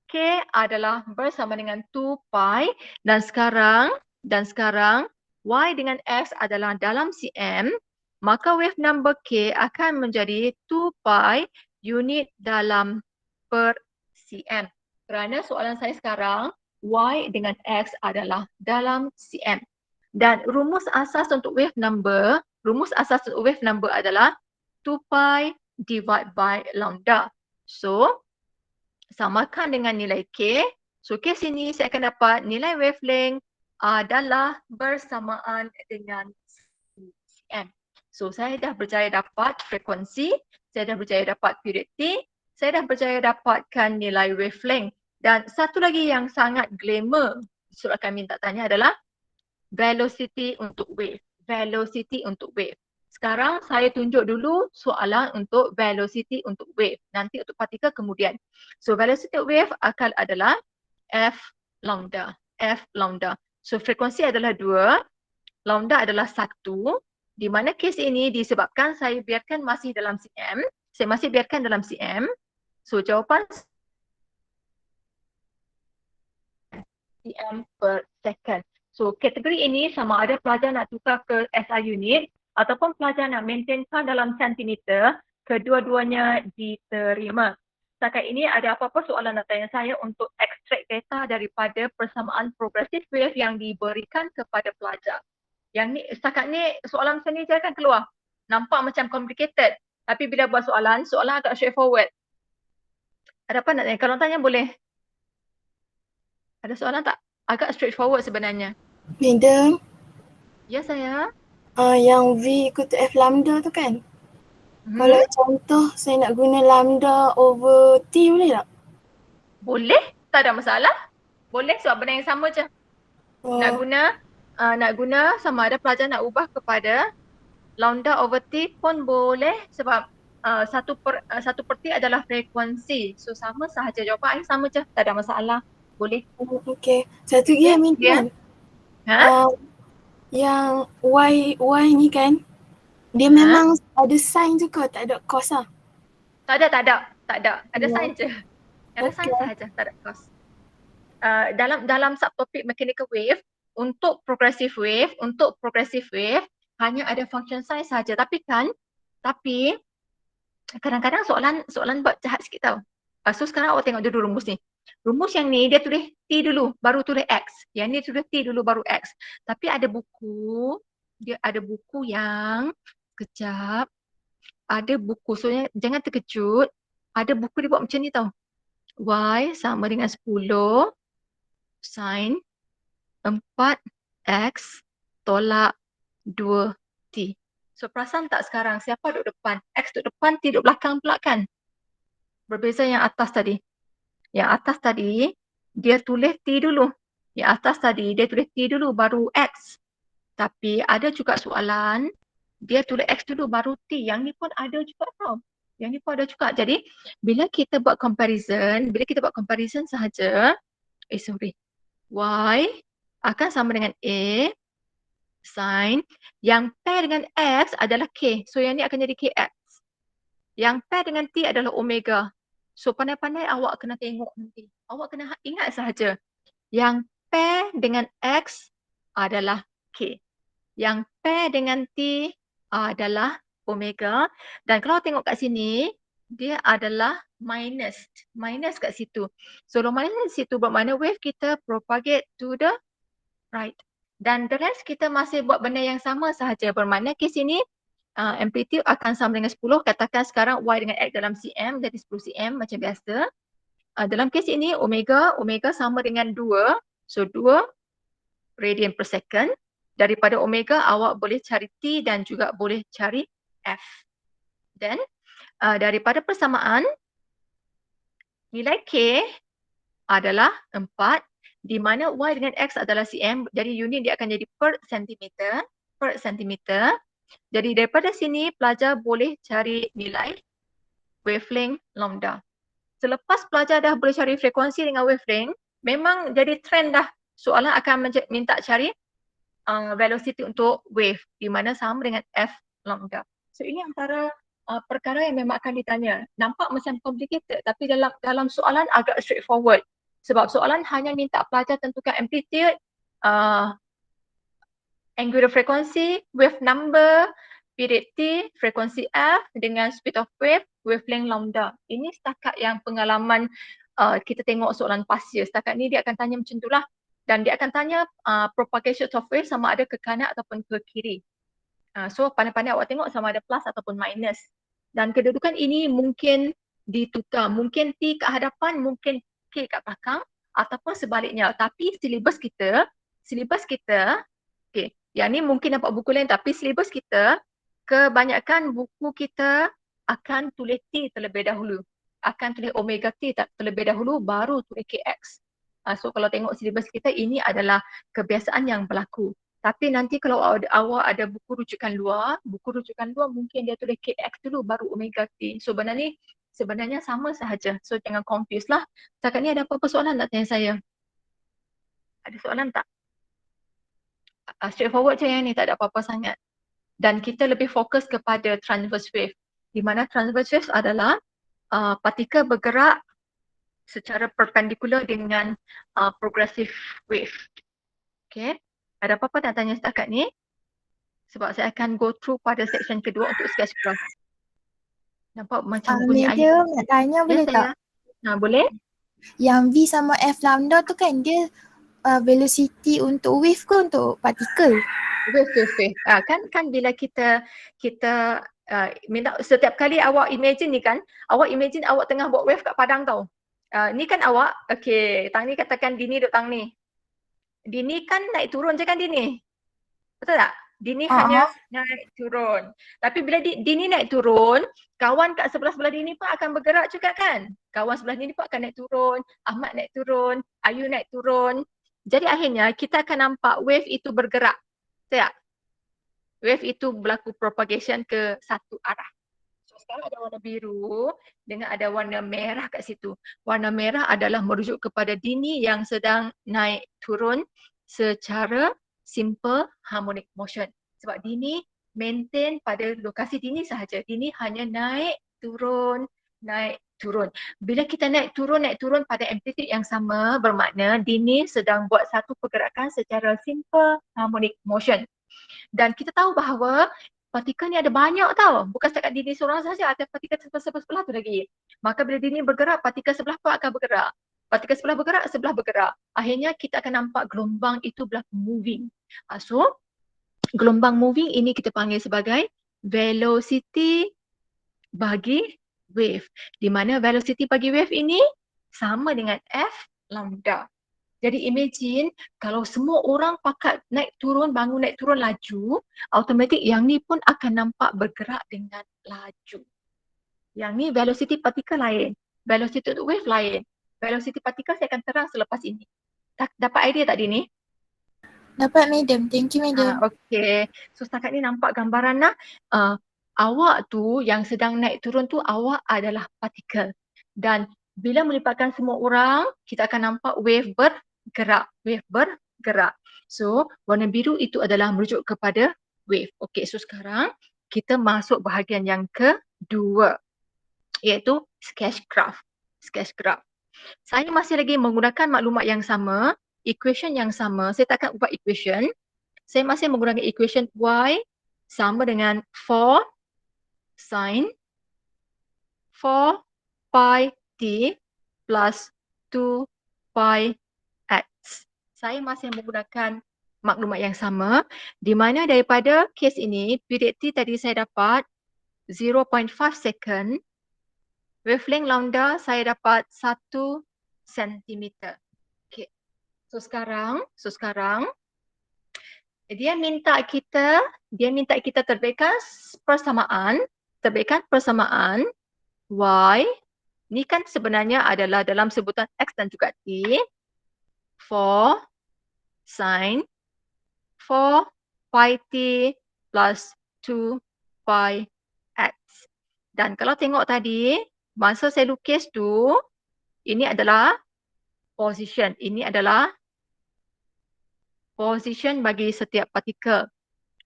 K adalah bersama dengan 2 pi dan sekarang Y dengan X adalah dalam cm, maka wave number K akan menjadi 2 pi unit dalam per cm. Kerana soalan saya sekarang, Y dengan X adalah dalam cm. Dan rumus asas untuk wave number adalah 2 pi divide by lambda. So, samakan dengan nilai K. So, K sini saya akan dapat nilai wavelength adalah bersamaan dengan cm. So, saya dah berjaya dapat frekuensi, saya dah berjaya dapat period T, saya dah berjaya dapatkan nilai wavelength. Dan satu lagi yang sangat glamour, soalan akan minta tanya adalah velocity untuk wave. Velocity untuk wave. Sekarang saya tunjuk dulu soalan untuk velocity untuk wave. Nanti untuk partikel kemudian. So velocity wave akan adalah F lambda. F lambda. So frekuensi adalah 2, lambda adalah 1. Di mana kes ini disebabkan saya biarkan masih dalam cm. Saya masih biarkan dalam cm. So jawapan cm per second. So kategori ini sama ada pelajar nak tukar ke SI unit ataupun pelajar nak maintainkan dalam sentimeter, kedua-duanya diterima. Setakat ini ada apa-apa soalan nak tanya saya untuk ekstrak data daripada persamaan progressive wave yang diberikan kepada pelajar. Yang ni setakat ni soalan macam ni je akan keluar. Nampak macam complicated. Tapi bila buat soalan agak straightforward. Ada apa nak tanya? Kalau tanya boleh. Ada soalan tak? Agak straightforward sebenarnya. Madam, Ya saya. yang V ikut F lambda tu kan? Kalau contoh saya nak guna lambda over T boleh tak? Boleh, tak ada masalah. Boleh sebab benda yang sama je. Nak guna sama ada pelajar nak ubah kepada lambda over T pun boleh sebab satu per T adalah frekuensi. So sama sahaja, jawapan sama je, tak ada masalah. Boleh. Okey. Satu lagi yang minta. Yang Y ni kan, dia memang ada sign je ke? Tak ada cos lah? Tak ada. Ada sign je. Ada sign sahaja, tak ada cos. Dalam subtopik mechanical wave, untuk progressive wave hanya ada function sign sahaja. Tapi kadang-kadang soalan buat jahat sikit tau. So sekarang awak tengok dulu rumus ni. Rumus yang ni dia tulis T dulu baru tulis X. Yang ni tulis T dulu baru X. Tapi ada buku yang kejap. Ada buku, so jangan terkejut. Ada buku dia buat macam ni tau. Y sama dengan 10 sin 4X tolak 2T. So perasan tak sekarang siapa duduk depan? X duduk depan, T duduk belakang pula kan? Berbeza yang atas tadi. Yang atas tadi dia tulis T dulu. Di atas tadi dia tulis T dulu baru X. Tapi ada juga soalan dia tulis X dulu baru T. Yang ni pun ada juga tau. Yang ni pun ada juga. Jadi bila kita buat comparison sahaja, Y akan sama dengan A sin yang pair dengan X adalah K. So yang ni akan jadi KX. Yang pair dengan T adalah omega. So pandai-pandai awak kena tengok nanti. Awak kena ingat sahaja. Yang pair dengan X adalah K. Yang pair dengan T adalah omega. Dan kalau tengok kat sini, dia adalah minus. Minus kat situ. So kalau minus kat situ bermakna wave kita propagate to the right. Dan the rest kita masih buat benda yang sama sahaja. Bermakna kes ini amplitude akan sama dengan 10. Katakan sekarang Y dengan X dalam cm, jadi 10 cm macam biasa. Dalam kes ini omega sama dengan 2. So 2 radian per second. Daripada omega awak boleh cari T dan juga boleh cari F. Dan daripada persamaan nilai K adalah 4 di mana Y dengan X adalah cm. Jadi unit dia akan jadi per sentimeter. Jadi daripada sini pelajar boleh cari nilai wavelength lambda. Selepas pelajar dah boleh cari frekuensi dengan wavelength, memang jadi trend dah. Soalan akan minta cari velocity untuk wave di mana sama dengan F lambda. So ini antara perkara yang memang akan ditanya. Nampak macam complicated tapi dalam soalan agak straightforward. Sebab soalan hanya minta pelajar tentukan amplitude, angular frequency, wave number, period T, frekuensi F dengan speed of wave, wavelength lambda. Ini setakat yang pengalaman kita tengok soalan past year. Setakat ni dia akan tanya macam itulah. Dan dia akan tanya propagation of wave sama ada ke kanan ataupun ke kiri. So pandai-pandai awak tengok sama ada plus ataupun minus. Dan kedudukan ini mungkin ditukar. Mungkin T kat hadapan, mungkin K kat belakang ataupun sebaliknya. Tapi silibus kita, okay, yang ni mungkin nampak buku lain tapi silibus kita, kebanyakan buku kita akan tulis T terlebih dahulu. Akan tulis omega T terlebih dahulu baru tulis KX. So kalau tengok silibus kita ini adalah kebiasaan yang berlaku. Tapi nanti kalau awak ada buku rujukan luar mungkin dia tulis KX dulu baru omega T. So benda ni sebenarnya sama sahaja. So jangan confuse lah. Setakat ni ada apa-apa soalan tak tanya saya? Ada soalan tak? Straightforward je yang ni, tak ada apa-apa sangat. Dan kita lebih fokus kepada transverse wave. Di mana transverse wave adalah partikel bergerak secara perpendicular dengan progressive wave. Okay. Ada apa-apa nak tanya setakat ni? Sebab saya akan go through pada section kedua untuk sketch class. Nampak macam bunyi Media nak tanya boleh tak? Boleh. Yang V sama F lambda tu kan dia velocity untuk wave ke untuk partikel? Wave. Kan bila kita minta setiap kali awak imagine ni kan, awak imagine awak tengah buat wave kat padang tau. Ni kan awak, okay, tang ni katakan Dini duduk tang ni. Dini kan naik turun je kan Dini? Betul tak? Dini hanya naik turun. Tapi bila Dini naik turun, kawan kat sebelah-sebelah Dini pun akan bergerak juga kan? Kawan sebelah Dini pun akan naik turun, Ahmad naik turun, Ayu naik turun. Jadi akhirnya kita akan nampak wave itu bergerak. Betul tak? Wave itu berlaku propagation ke satu arah. Sekarang ada warna biru dengan ada warna merah kat situ. Warna merah adalah merujuk kepada Dini yang sedang naik turun secara simple harmonic motion. Sebab Dini maintain pada lokasi Dini sahaja. Dini hanya naik turun. Bila kita naik turun pada amplitude yang sama, bermakna Dini sedang buat satu pergerakan secara simple harmonic motion. Dan kita tahu bahawa partikel ni ada banyak tau. Bukan setakat Dini seorang saja, ada partikel sebelah tu lagi. Maka bila Dini bergerak, partikel sebelah pun akan bergerak. Partikel sebelah bergerak. Akhirnya kita akan nampak gelombang itu berlaku moving. So, gelombang moving ini kita panggil sebagai velocity bagi wave. Di mana velocity bagi wave ini sama dengan F lambda. Jadi imagine kalau semua orang pakat naik turun laju, automatik yang ni pun akan nampak bergerak dengan laju. Yang ni velocity partikel lain, velocity wave lain. Velocity partikel saya akan terang selepas ini. Dapat idea tak Dini? Dapat madam, thank you madam. Okey. So setakat ni nampak gambaran lah. Awak tu yang sedang naik turun tu awak adalah partikel. Dan bila melibatkan semua orang, kita akan nampak wave bergerak. Wave bergerak. So warna biru itu adalah merujuk kepada wave. Okey, so sekarang kita masuk bahagian yang kedua, iaitu sketchcraft. Sketchcraft. Saya masih lagi menggunakan maklumat yang sama, equation yang sama. Saya tak akan ubah equation. Saya masih menggunakan equation Y sama dengan 4 sin 4 pi t plus 2 pi x. Saya masih menggunakan maklumat yang sama di mana daripada kes ini period t tadi saya dapat 0.5 second, wavelength lambda saya dapat 1 cm. Okay. So sekarang dia minta kita terbitkan persamaan Y. Ni kan sebenarnya adalah dalam sebutan X dan juga T. 4 sin 4 pi T plus 2 pi X. Dan kalau tengok tadi, masa saya lukis tu, ini adalah position. Ini adalah position bagi setiap partikel.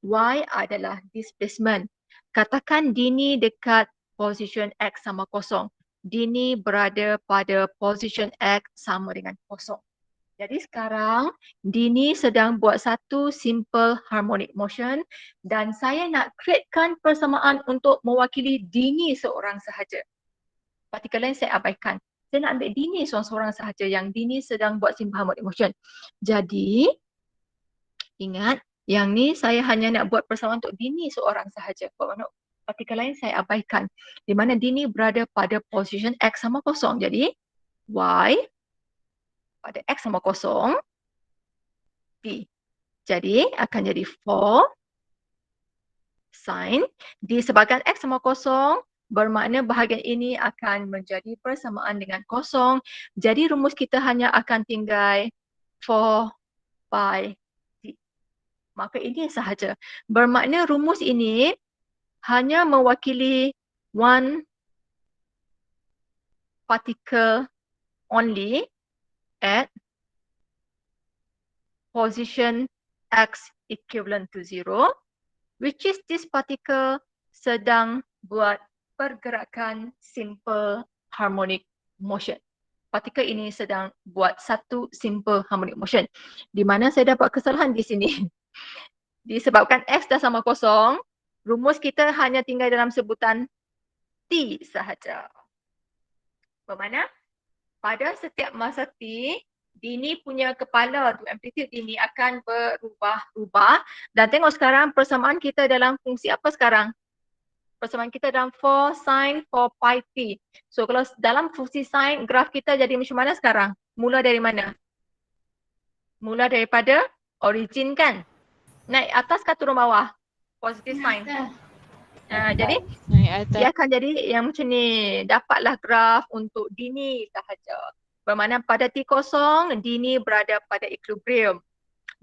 Y adalah displacement. Katakan Dini dekat position X sama kosong. Dini berada pada position X sama dengan kosong. Jadi sekarang Dini sedang buat satu simple harmonic motion dan saya nak createkan persamaan untuk mewakili Dini seorang sahaja. Partikel lain saya abaikan. Saya nak ambil Dini seorang-seorang sahaja yang Dini sedang buat simple harmonic motion. Jadi ingat, yang ni saya hanya nak buat persamaan untuk Dini seorang sahaja. Bermakna partikel lain saya abaikan. Di mana Dini berada pada position X sama kosong. Jadi Y pada X sama kosong T. Jadi akan jadi 4 sin disebabkan X sama kosong bermakna bahagian ini akan menjadi persamaan dengan kosong. Jadi rumus kita hanya akan tinggal 4 pi. Maka ini sahaja. Bermakna rumus ini hanya mewakili one particle only at position X equivalent to 0, which is this particle sedang buat pergerakan simple harmonic motion. Partikel ini sedang buat satu simple harmonic motion. Di mana saya dapat kesalahan di sini. Disebabkan X dah sama kosong, rumus kita hanya tinggal dalam sebutan T sahaja. Bermakna pada setiap masa T, Dini punya kepala tu, amplitude Dini akan berubah-ubah. Dan tengok sekarang persamaan kita dalam fungsi apa sekarang? Persamaan kita dalam 4 sin 4 pi T. So kalau dalam fungsi sin, graf kita jadi macam mana sekarang? Mula dari mana? Mula daripada origin kan? Naik atas ke turun bawah? Positive sign. Jadi dia akan jadi yang macam ni. Dapatlah graf untuk Dini sahaja. Bermakna pada T0, Dini berada pada equilibrium.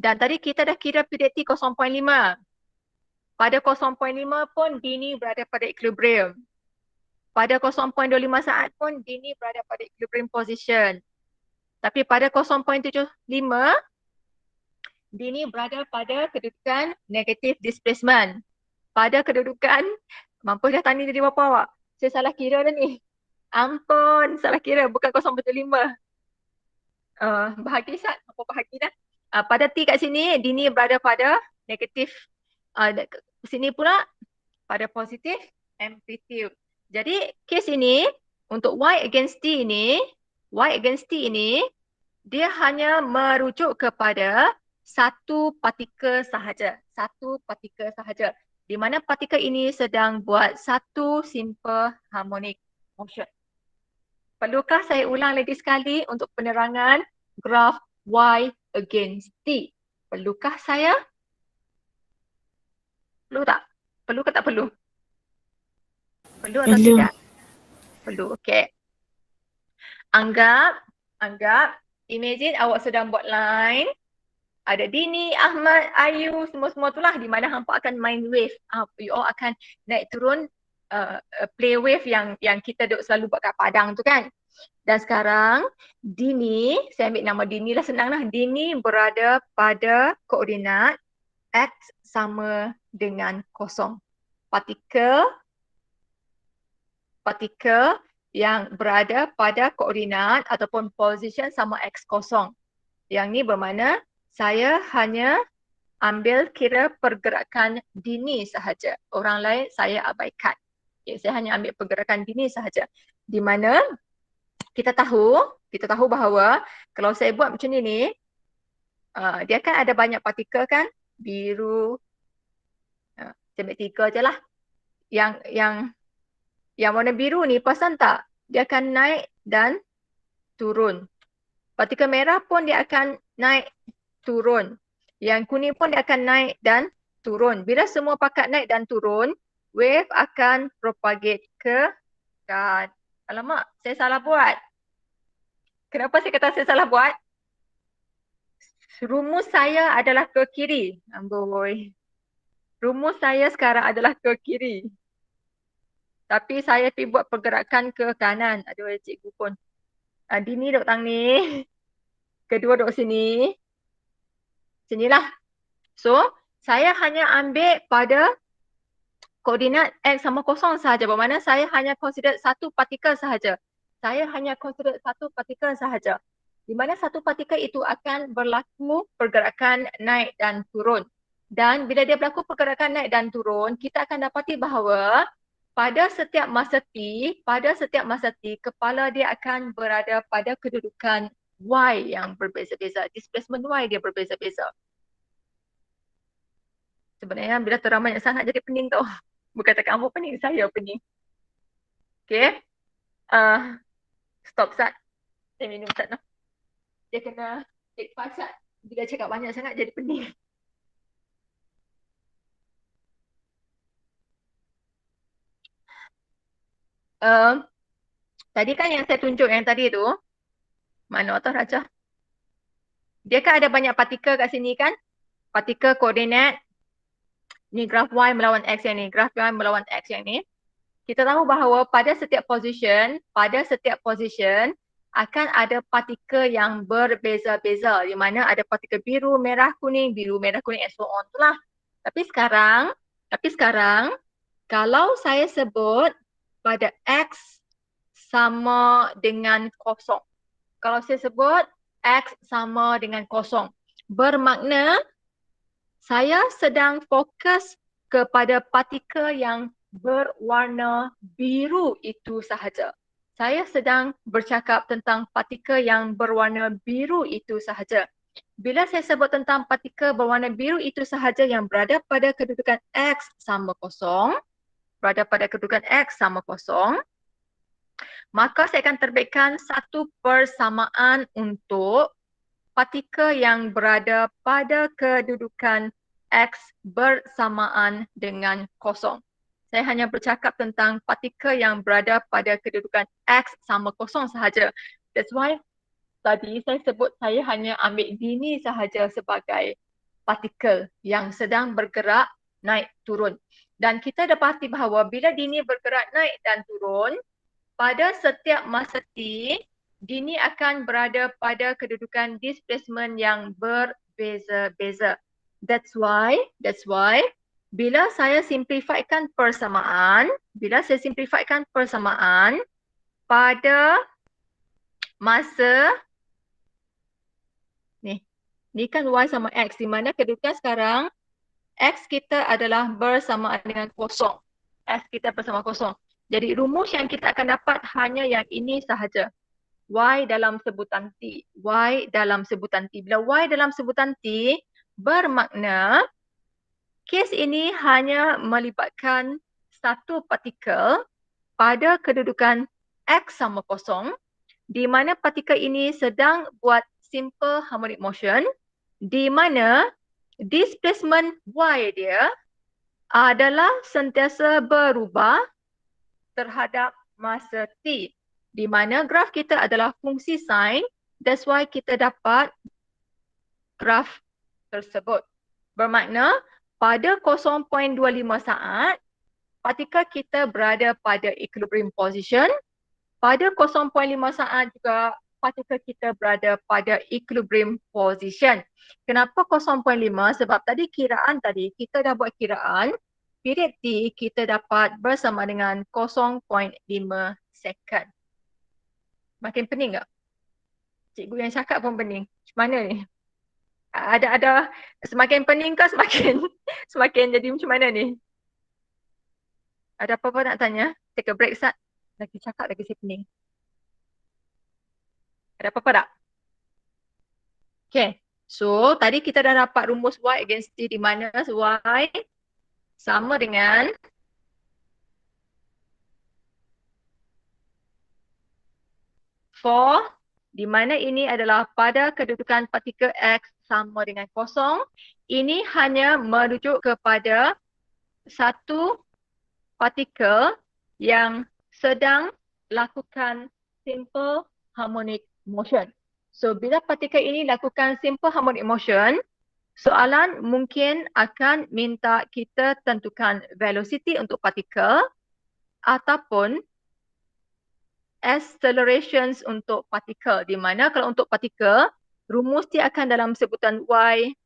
Dan tadi kita dah kira period T 0.5. Pada 0.5 pun Dini berada pada equilibrium. Pada 0.25 saat pun Dini berada pada equilibrium position. Tapi pada 0.75 Dini berada pada kedudukan negative displacement. Pada kedudukan, mampu dah tanya jadi berapa awak? Saya salah kira dah ni. Ampun, salah kira. Bukan 0.5. Bahagi Sat, apa bahagi dah? Pada T kat sini, Dini berada pada negative. Sini pula pada positive amplitude. Jadi, kes ini, untuk Y against T ini, dia hanya merujuk kepada satu partikel sahaja. Di mana partikel ini sedang buat satu simple harmonic motion. Perlukah saya ulang lagi sekali untuk penerangan graf Y against T? Perlukah saya? Perlu tak? Perlu ke tak perlu? Perlu atau tidak? Perlu, okey. Anggap Imagine awak sedang buat line, ada Dini, Ahmad, Ayu, semua-semua itulah di mana hampa akan main wave. You all akan naik turun play wave yang kita duk selalu buat kat Padang tu kan. Dan sekarang Dini, saya ambil nama Dini lah, senang lah. Dini berada pada koordinat X sama dengan kosong. Partikel yang berada pada koordinat ataupun position sama X kosong. Yang ni bermakna saya hanya ambil kira pergerakan Dini sahaja. Orang lain saya abaikan. Okay, saya hanya ambil pergerakan Dini sahaja. Di mana kita tahu bahawa kalau saya buat macam ni, dia kan ada banyak partikel kan? Biru, saya ambil 3 je lah. Yang warna biru ni perasan tak? Dia akan naik dan turun. Partikel merah pun dia akan naik turun. Yang kuning pun dia akan naik dan turun. Bila semua pakat naik dan turun, wave akan propagate ke kan. Alamak, saya salah buat. Kenapa saya kata saya salah buat? Rumus saya adalah ke kiri. Amboi. Rumus saya sekarang adalah ke kiri. Tapi saya pergi buat pergerakan ke kanan. Aduh, cikgu pun. Dini duduk tang ni. Kedua duduk sini. Sinilah. So, saya hanya ambil pada koordinat X sama kosong sahaja. Bermakna saya hanya consider satu partikel sahaja. Saya hanya consider satu partikel sahaja. Di mana satu partikel itu akan berlaku pergerakan naik dan turun. Dan bila dia berlaku pergerakan naik dan turun, kita akan dapati bahawa pada setiap masa T, kepala dia akan berada pada kedudukan Y yang berbeza-beza. Displacement Y dia berbeza-beza. Sebenarnya bila terang banyak sangat jadi pening tau. Bukan tak kamu pening, saya pening. Okay. Stop Sat. Saya minum Sat lah. Dia kena take fast Sat. Bila cakap banyak sangat jadi pening. Tadi kan yang saya tunjuk yang tadi tu. Mana otak Raja? Dia kan ada banyak partikel kat sini kan? Partikel koordinat. Ni graf Y melawan X yang ni. Graf Y melawan X yang ni. Kita tahu bahawa pada setiap position akan ada partikel yang berbeza-beza. Di mana ada partikel biru, merah, kuning and so on tu lah. Tapi sekarang kalau saya sebut pada X sama dengan kosong. Kalau saya sebut X sama dengan kosong. Bermakna saya sedang fokus kepada partikel yang berwarna biru itu sahaja. Saya sedang bercakap tentang partikel yang berwarna biru itu sahaja. Bila saya sebut tentang partikel berwarna biru itu sahaja yang berada pada kedudukan X sama kosong, maka saya akan terbitkan satu persamaan untuk partikel yang berada pada kedudukan X bersamaan dengan kosong. Saya hanya bercakap tentang partikel yang berada pada kedudukan X sama kosong sahaja. That's why tadi saya sebut saya hanya ambil Dini sahaja sebagai partikel yang sedang bergerak naik turun. Dan kita dapati bahawa bila Dini bergerak naik dan turun, pada setiap masa T, Dini akan berada pada kedudukan displacement yang berbeza-beza. That's why bila saya simplifikan persamaan pada masa ni kan Y sama X, di mana kedudukan sekarang X kita adalah bersamaan dengan kosong. Jadi rumus yang kita akan dapat hanya yang ini sahaja. Y dalam sebutan T. Bila Y dalam sebutan T bermakna kes ini hanya melibatkan satu partikel pada kedudukan X sama kosong, di mana partikel ini sedang buat simple harmonic motion, di mana displacement Y dia adalah sentiasa berubah terhadap masa T, di mana graf kita adalah fungsi sin That's why kita dapat graf tersebut. Bermakna pada 0.25 saat, partikel kita berada pada equilibrium position. Pada 0.5 saat juga partikel kita berada pada equilibrium position. Kenapa 0.5? Sebab tadi kiraan tadi, kita dah buat kiraan period T kita dapat bersama dengan 0.5 second. Makin pening tak? Cikgu yang cakap pun pening. Macam mana ni? Ada semakin pening ke semakin semakin jadi macam mana ni? Ada apa-apa nak tanya? Take a break, Sat. Lagi cakap lagi saya pening. Ada apa-apa tak? Okay. So, tadi kita dah dapat rumus Y against T di mana Y sama dengan for di mana ini adalah pada kedudukan partikel X sama dengan kosong. Ini hanya merujuk kepada satu partikel yang sedang lakukan simple harmonic motion. So, bila partikel ini lakukan simple harmonic motion, soalan mungkin akan minta kita tentukan velocity untuk partikel ataupun accelerations untuk partikel. Di mana kalau untuk partikel, rumus dia akan dalam sebutan Y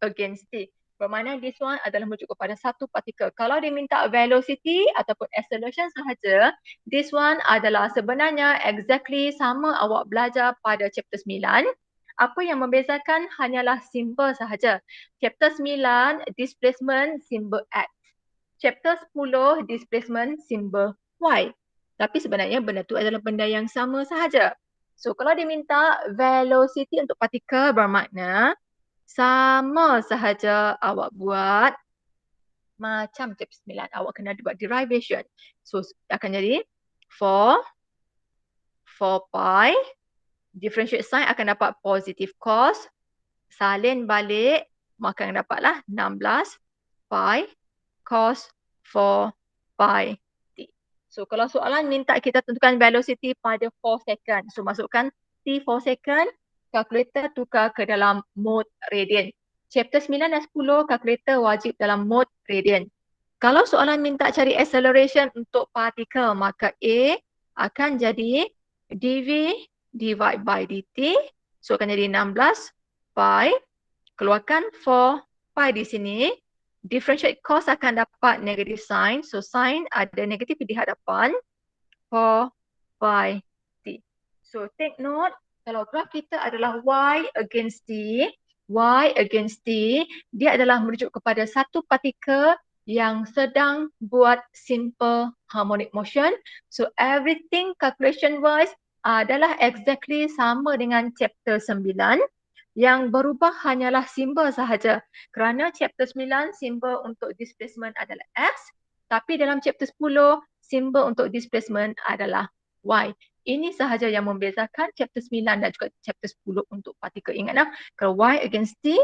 against T. Bermakna this one adalah merujuk kepada satu partikel. Kalau dia minta velocity ataupun acceleration sahaja, this one adalah sebenarnya exactly sama awak belajar pada chapter 9. Apa yang membezakan hanyalah simbol sahaja. Chapter 9, displacement simbol X. Chapter 10, displacement simbol Y. Tapi sebenarnya benda tu adalah benda yang sama sahaja. So kalau dia minta velocity untuk partikel bermakna sama sahaja awak buat macam chapter 9. Awak kena buat derivation. So akan jadi 4 pi. Differentiate sign akan dapat positive cos. Salin balik maka akan dapatlah 16 pi cos 4 pi t. So kalau soalan minta kita tentukan velocity pada 4 second. So masukkan t 4 second, kalkulator tukar ke dalam mode radian. Chapter 9 dan 10 kalkulator wajib dalam mode radian. Kalau soalan minta cari acceleration untuk partikel, maka A akan jadi dv divide by dt. So akan jadi 16 pi. Keluarkan 4 pi di sini. Differentiate cos akan dapat negative sign. So sign ada negatif di hadapan. 4 pi t. So take note, kalau graf kita adalah Y against T, Y against T, dia adalah merujuk kepada satu partikel yang sedang buat simple harmonic motion. So everything calculation wise adalah exactly sama dengan chapter 9. Yang berubah hanyalah simbol sahaja. Kerana chapter 9 simbol untuk displacement adalah X, tapi dalam chapter 10 simbol untuk displacement adalah Y. Ini sahaja yang membezakan chapter 9 dan juga chapter 10 untuk partikel. Ingatlah, kalau Y against T,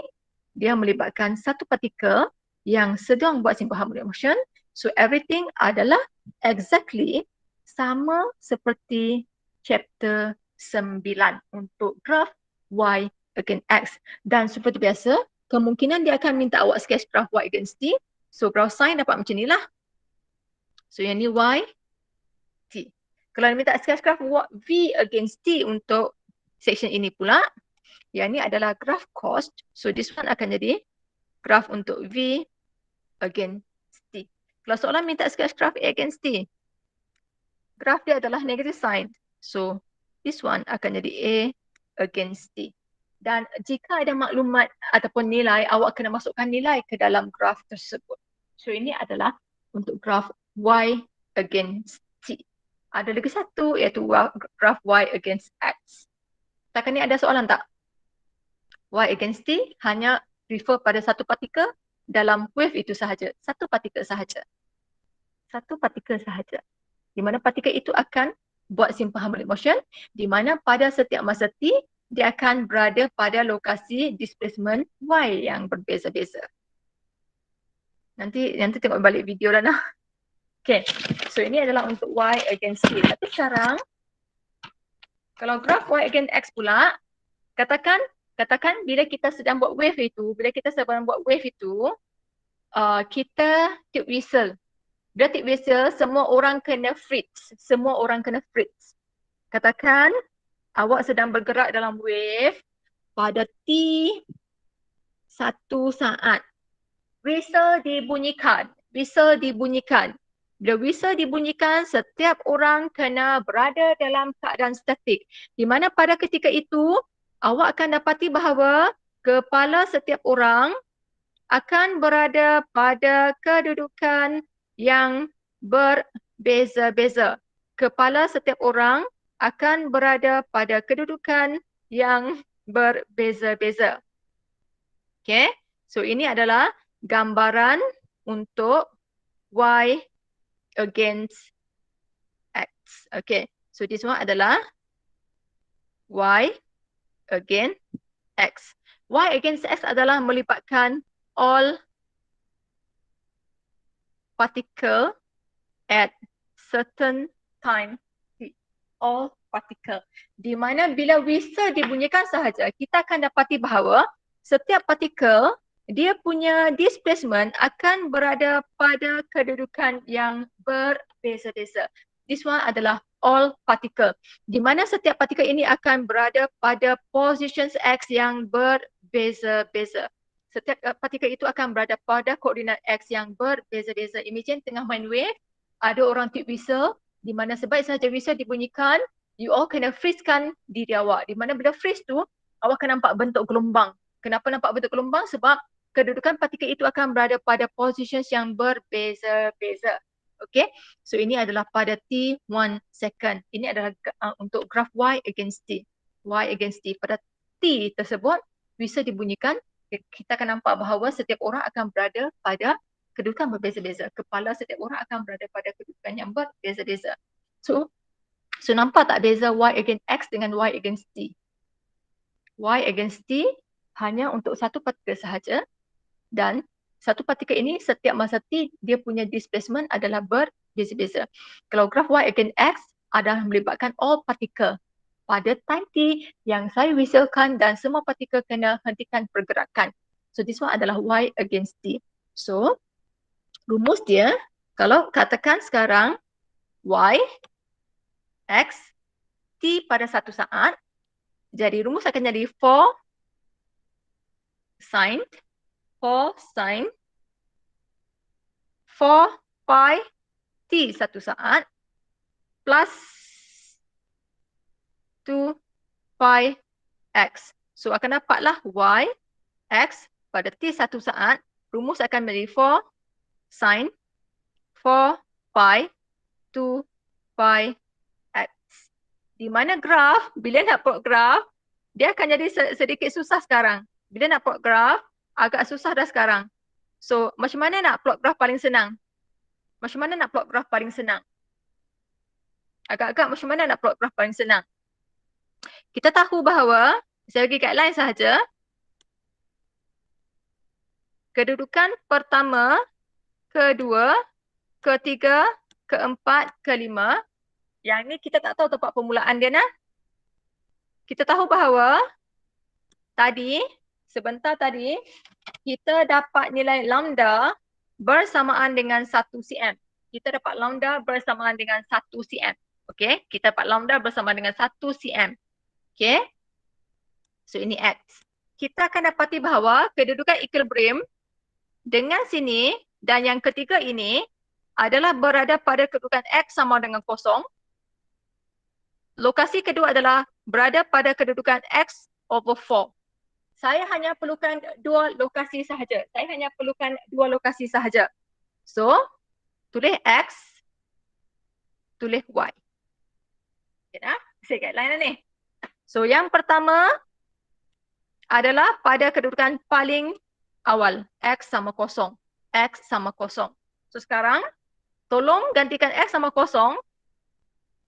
dia melibatkan satu partikel yang sedang buat simple harmonic motion. So everything adalah exactly sama seperti chapter 9 untuk graf Y against X. Dan seperti biasa, kemungkinan dia akan minta awak sketch graf Y against T. So graf sign dapat macam ni lah. So yang ni Y, T. Kalau dia minta sketch graf V against T untuk section ini pula, yang ni adalah graf cost. So this one akan jadi graf untuk V against T. Kalau soalan minta sketch graf A against T, graf dia adalah negative sign. So this one akan jadi A against T. Dan jika ada maklumat ataupun nilai, awak kena masukkan nilai ke dalam graf tersebut. So ini adalah untuk graf Y against T. Ada lagi satu iaitu graf Y against X. Setakat ni ada soalan tak? Y against T hanya refer pada satu partikel dalam wave itu sahaja. Satu partikel sahaja. Satu partikel sahaja. Di mana partikel itu akan buat simple harmonic motion, di mana pada setiap masa T dia akan berada pada lokasi displacement Y yang berbeza-beza. Nanti tengok balik video lah nah. Okay, so ini adalah untuk Y against T. Tapi sekarang, kalau graf Y against X pula, Katakan bila kita sedang buat wave itu, kita tube whistle. Bila tube whistle, semua orang kena freeze. Katakan awak sedang bergerak dalam wave pada T1 saat. Whistle dibunyikan. Bila whistle dibunyikan, setiap orang kena berada dalam keadaan statik. Di mana pada ketika itu, awak akan dapati bahawa kepala setiap orang akan berada pada kedudukan yang berbeza-beza. Kepala setiap orang akan berada pada kedudukan yang berbeza-beza. Okay, so ini adalah gambaran untuk Y against X. Okay, so this one adalah Y against X. Y against X adalah melibatkan all particle at certain time. All particle. Di mana bila whistle dibunyikan sahaja, kita akan dapati bahawa setiap partikel dia punya displacement akan berada pada kedudukan yang berbeza-beza. This one adalah all particle. Di mana setiap partikel ini akan berada pada positions X yang berbeza-beza. Setiap partikel itu akan berada pada koordinat X yang berbeza-beza. Imagine tengah main wave, ada orang tube whistle, di mana sebaik sahaja whistle dibunyikan, you all kena freeze-kan diri awak. Di mana bila freeze tu, awak akan nampak bentuk gelombang. Kenapa nampak bentuk gelombang? Sebab kedudukan partikel itu akan berada pada positions yang berbeza-beza. Okay, so ini adalah pada T1 second. Ini adalah untuk graf Y against T. Y against T. Pada T tersebut, whistle dibunyikan, kita akan nampak bahawa setiap orang akan berada pada kedudukan berbeza-beza. Kepala setiap orang akan berada pada kedudukan yang berbeza-beza. So nampak tak beza Y against X dengan Y against T? Y against T hanya untuk satu partikel sahaja, dan satu partikel ini setiap masa T dia punya displacement adalah berbeza-beza. Kalau graf Y against X adalah melibatkan all particle pada time T yang saya whistlekan dan semua partikel kena hentikan pergerakan. So this one adalah Y against T. So rumus dia, kalau katakan sekarang Y, X, T pada satu saat, jadi rumus akan jadi 4 sin 4 pi T satu saat plus 2 pi X. So akan dapatlah Y, X pada T satu saat, rumus akan menjadi 4 sin 4 pi 2 pi X. Di mana graf, bila nak plot graf, dia akan jadi sedikit susah sekarang. Bila nak plot graf, agak susah dah sekarang. So, macam mana nak plot graf paling senang? Agak-agak macam mana nak plot graf paling senang? Kita tahu bahawa, saya bagi guideline sahaja, kedudukan pertama, kedua, ketiga, keempat, kelima, yang ni kita tak tahu tempat permulaan dia nah. Kita tahu bahawa sebentar tadi, kita dapat nilai lambda bersamaan dengan 1 cm. Kita dapat lambda bersamaan dengan 1 cm. Okey, kita dapat lambda bersamaan dengan 1 cm. Okey. So ini X. Kita akan dapati bahawa kedudukan equilibrium dengan sini dan yang ketiga ini adalah berada pada kedudukan X sama dengan kosong. Lokasi kedua adalah berada pada kedudukan X over 4. Saya hanya perlukan dua lokasi sahaja. So, tulis X, tulis Y. Okay, dah? Saya guideline dah ni. So, yang pertama adalah pada kedudukan paling awal. X sama kosong. So, sekarang, tolong gantikan X sama kosong.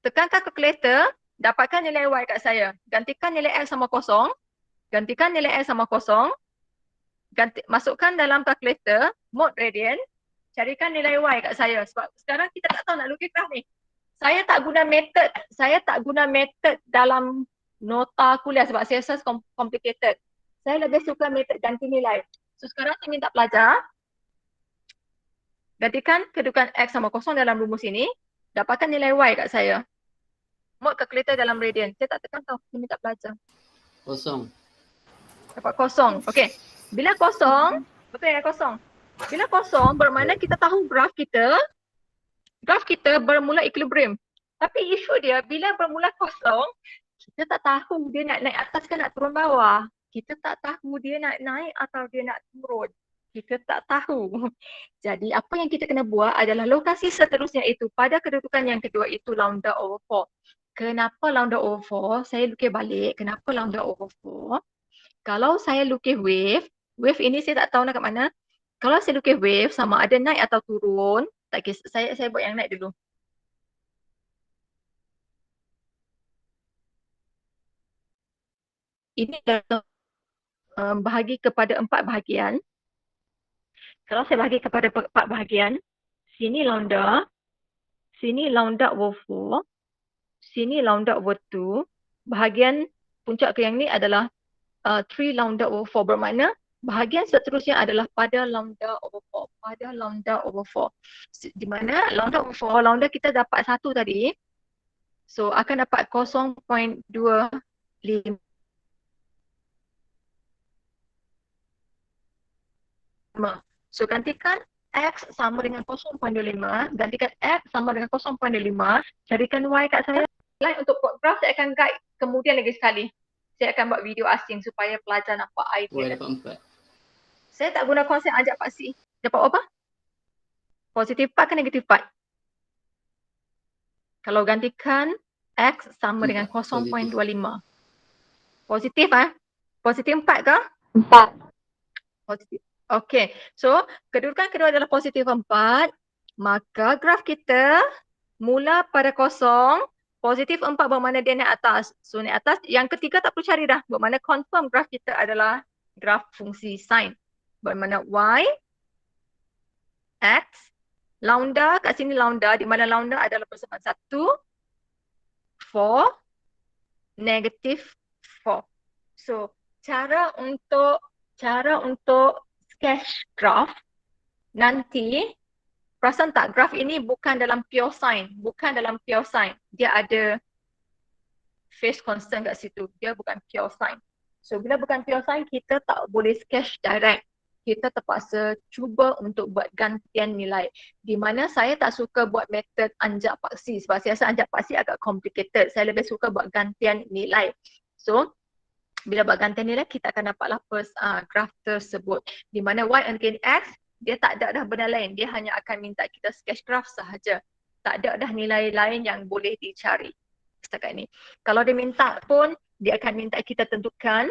Tekankan kalkulator, dapatkan nilai Y kat saya. Gantikan nilai X sama kosong. Masukkan dalam kalkulator, mode radian, carikan nilai Y kat saya. Sebab sekarang kita tak tahu nak lukis graf ni. Saya tak guna method dalam nota kuliah sebab CSS complicated. Saya lebih suka metod ganti nilai. So sekarang saya minta pelajar gantikan kedudukan X sama kosong dalam rumus ini, dapatkan nilai Y kat saya. Mod kalkulator dalam radian. Saya tak tekan tahu, saya minta pelajar. Kosong. Dapat kosong. Okey. Bila kosong, betul ya kosong. Bila kosong bermakna kita tahu graf kita bermula equilibrium. Tapi isu dia bila bermula kosong, kita tak tahu dia nak naik atas ke nak turun bawah. Kita tak tahu dia nak naik atau dia nak turun. Kita tak tahu. Jadi apa yang kita kena buat adalah lokasi seterusnya itu pada kedudukan yang kedua itu lambda over 4. Kenapa lambda over 4? Saya lukis balik. Kenapa lambda over 4? Kalau saya lukis wave ini saya tak tahu nak kat mana. Kalau saya lukis wave sama ada naik atau turun, tak kisah, saya buat yang naik dulu. Ini adalah bahagi kepada 4 bahagian. Kalau saya bahagi kepada 4 bahagian, sini lambda over 4, sini lambda over 2, bahagian puncak ke yang ni adalah 3 lambda over 4, bermakna bahagian seterusnya adalah pada lambda over 4, pada lambda over 4. Di mana lambda over 4, lambda kita dapat 1 tadi, so akan dapat 0.25. So gantikan X sama dengan 0.25, gantikan X sama dengan 0.5, carikan Y kat saya. Untuk graf saya akan guide kemudian lagi sekali. Saya akan buat video asing supaya pelajar nampak idea. Y dapat 4. Saya tak guna konsep ajak paksi. Dapat apa? Positif 4 ke negatif 4? Kalau gantikan X sama dengan 0.25. Positif Positif 4 ke? 4. Positif. Okey. So, kedudukan kedua adalah positif 4. Maka graf kita mula pada kosong. Positif 4 bermakna dia naik atas. So, naik atas. Yang ketiga tak perlu cari dah. Bermakna confirm graf kita adalah graf fungsi sin. Bermakna Y, X, lambda, kat sini lambda, di mana lambda adalah persamaan 1, 4, negatif 4. So, cara untuk sketch graph nanti, perasan tak graf ini bukan dalam pure sine, dia ada phase constant kat situ, dia bukan pure sine. So bila bukan pure sine, kita tak boleh sketch direct, kita terpaksa cuba untuk buat gantian nilai, di mana saya tak suka buat metod anjak paksi sebab saya rasa anjak paksi agak complicated. Saya lebih suka buat gantian nilai. So bila buat gantian nilai, kita akan dapatlah graf tersebut. Di mana Y against X, dia tak ada dah benda lain. Dia hanya akan minta kita sketch graf sahaja. Tak ada dah nilai lain yang boleh dicari setakat ni. Kalau dia minta pun, dia akan minta kita tentukan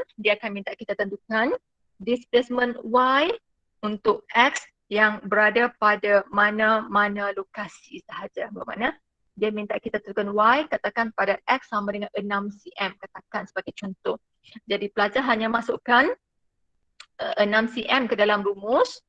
displacement Y untuk X yang berada pada mana-mana lokasi sahaja. Bermakna, dia minta kita tentukan Y, katakan pada X sama dengan 6 cm, katakan sebagai contoh. Jadi pelajar hanya masukkan 6 cm ke dalam rumus.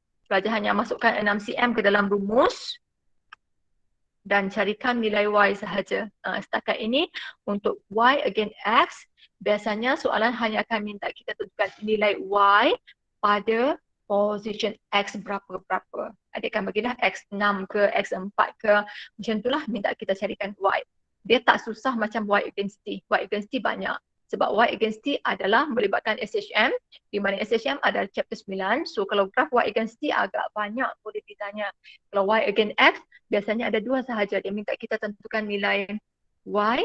Dan carikan nilai Y sahaja. Setakat ini untuk Y against X, biasanya soalan hanya akan minta kita tentukan nilai Y pada position X berapa-berapa. Adik akan bagilah X6 ke, X4 ke, macam itulah minta kita carikan Y. Dia tak susah macam Y against T. Y against T banyak. Sebab Y against T adalah melibatkan SHM, di mana SHM adalah chapter 9. So kalau graf Y against T agak banyak boleh ditanya. Kalau Y against X, biasanya ada 2 sahaja. Dia minta kita tentukan nilai Y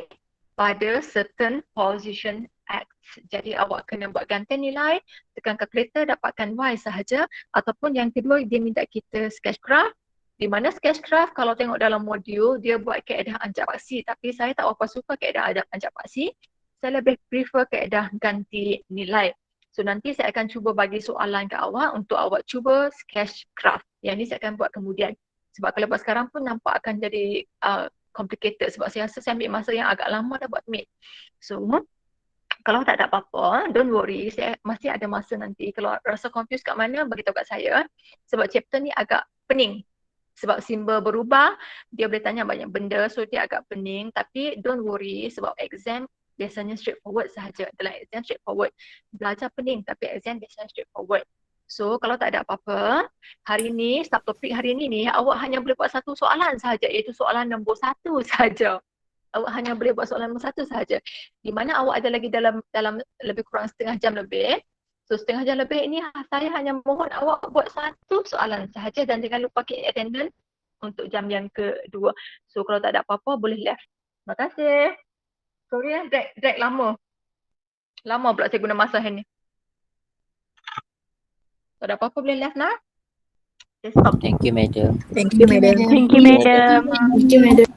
pada certain position X. Jadi awak kena buat gantian nilai, tekan kalkulator dapatkan Y sahaja. Ataupun yang kedua, dia minta kita sketch graph. Di mana sketch graph kalau tengok dalam modul, dia buat kaedah anjak paksi. Tapi saya tak berapa suka kaedah anjak paksi. Saya lebih prefer kaedah ganti nilai. So nanti saya akan cuba bagi soalan ke awak untuk awak cuba sketch graph. Yang ni saya akan buat kemudian. Sebab kalau buat sekarang pun nampak akan jadi complicated sebab saya rasa saya ambil masa yang agak lama dah buat mid. So kalau tak ada apa-apa, don't worry, saya masih ada masa nanti. Kalau rasa confused kat mana, beritahu kat saya. Sebab chapter ni agak pening. Sebab simbol berubah, dia boleh tanya banyak benda, so dia agak pening. Tapi don't worry sebab exam biasanya straightforward sahaja. Dalam exam straightforward. Belajar pening tapi exam biasanya straightforward. So kalau tak ada apa-apa, hari ni, subtopik hari ni awak hanya boleh buat satu soalan sahaja, iaitu soalan nombor 1 sahaja. Awak hanya boleh buat soalan nombor 1 sahaja. Di mana awak ada lagi dalam lebih kurang setengah jam lebih. So setengah jam lebih ini saya hanya mohon awak buat satu soalan sahaja dan jangan lupa key attendance untuk jam yang kedua. So kalau tak ada apa-apa boleh left. Terima kasih. Sorry drag lama. Lama pula saya guna masa hari ni. Tak ada apa-apa boleh left nak? Okay, stop. Thank you, madam. Thank you, madam. Thank you, madam.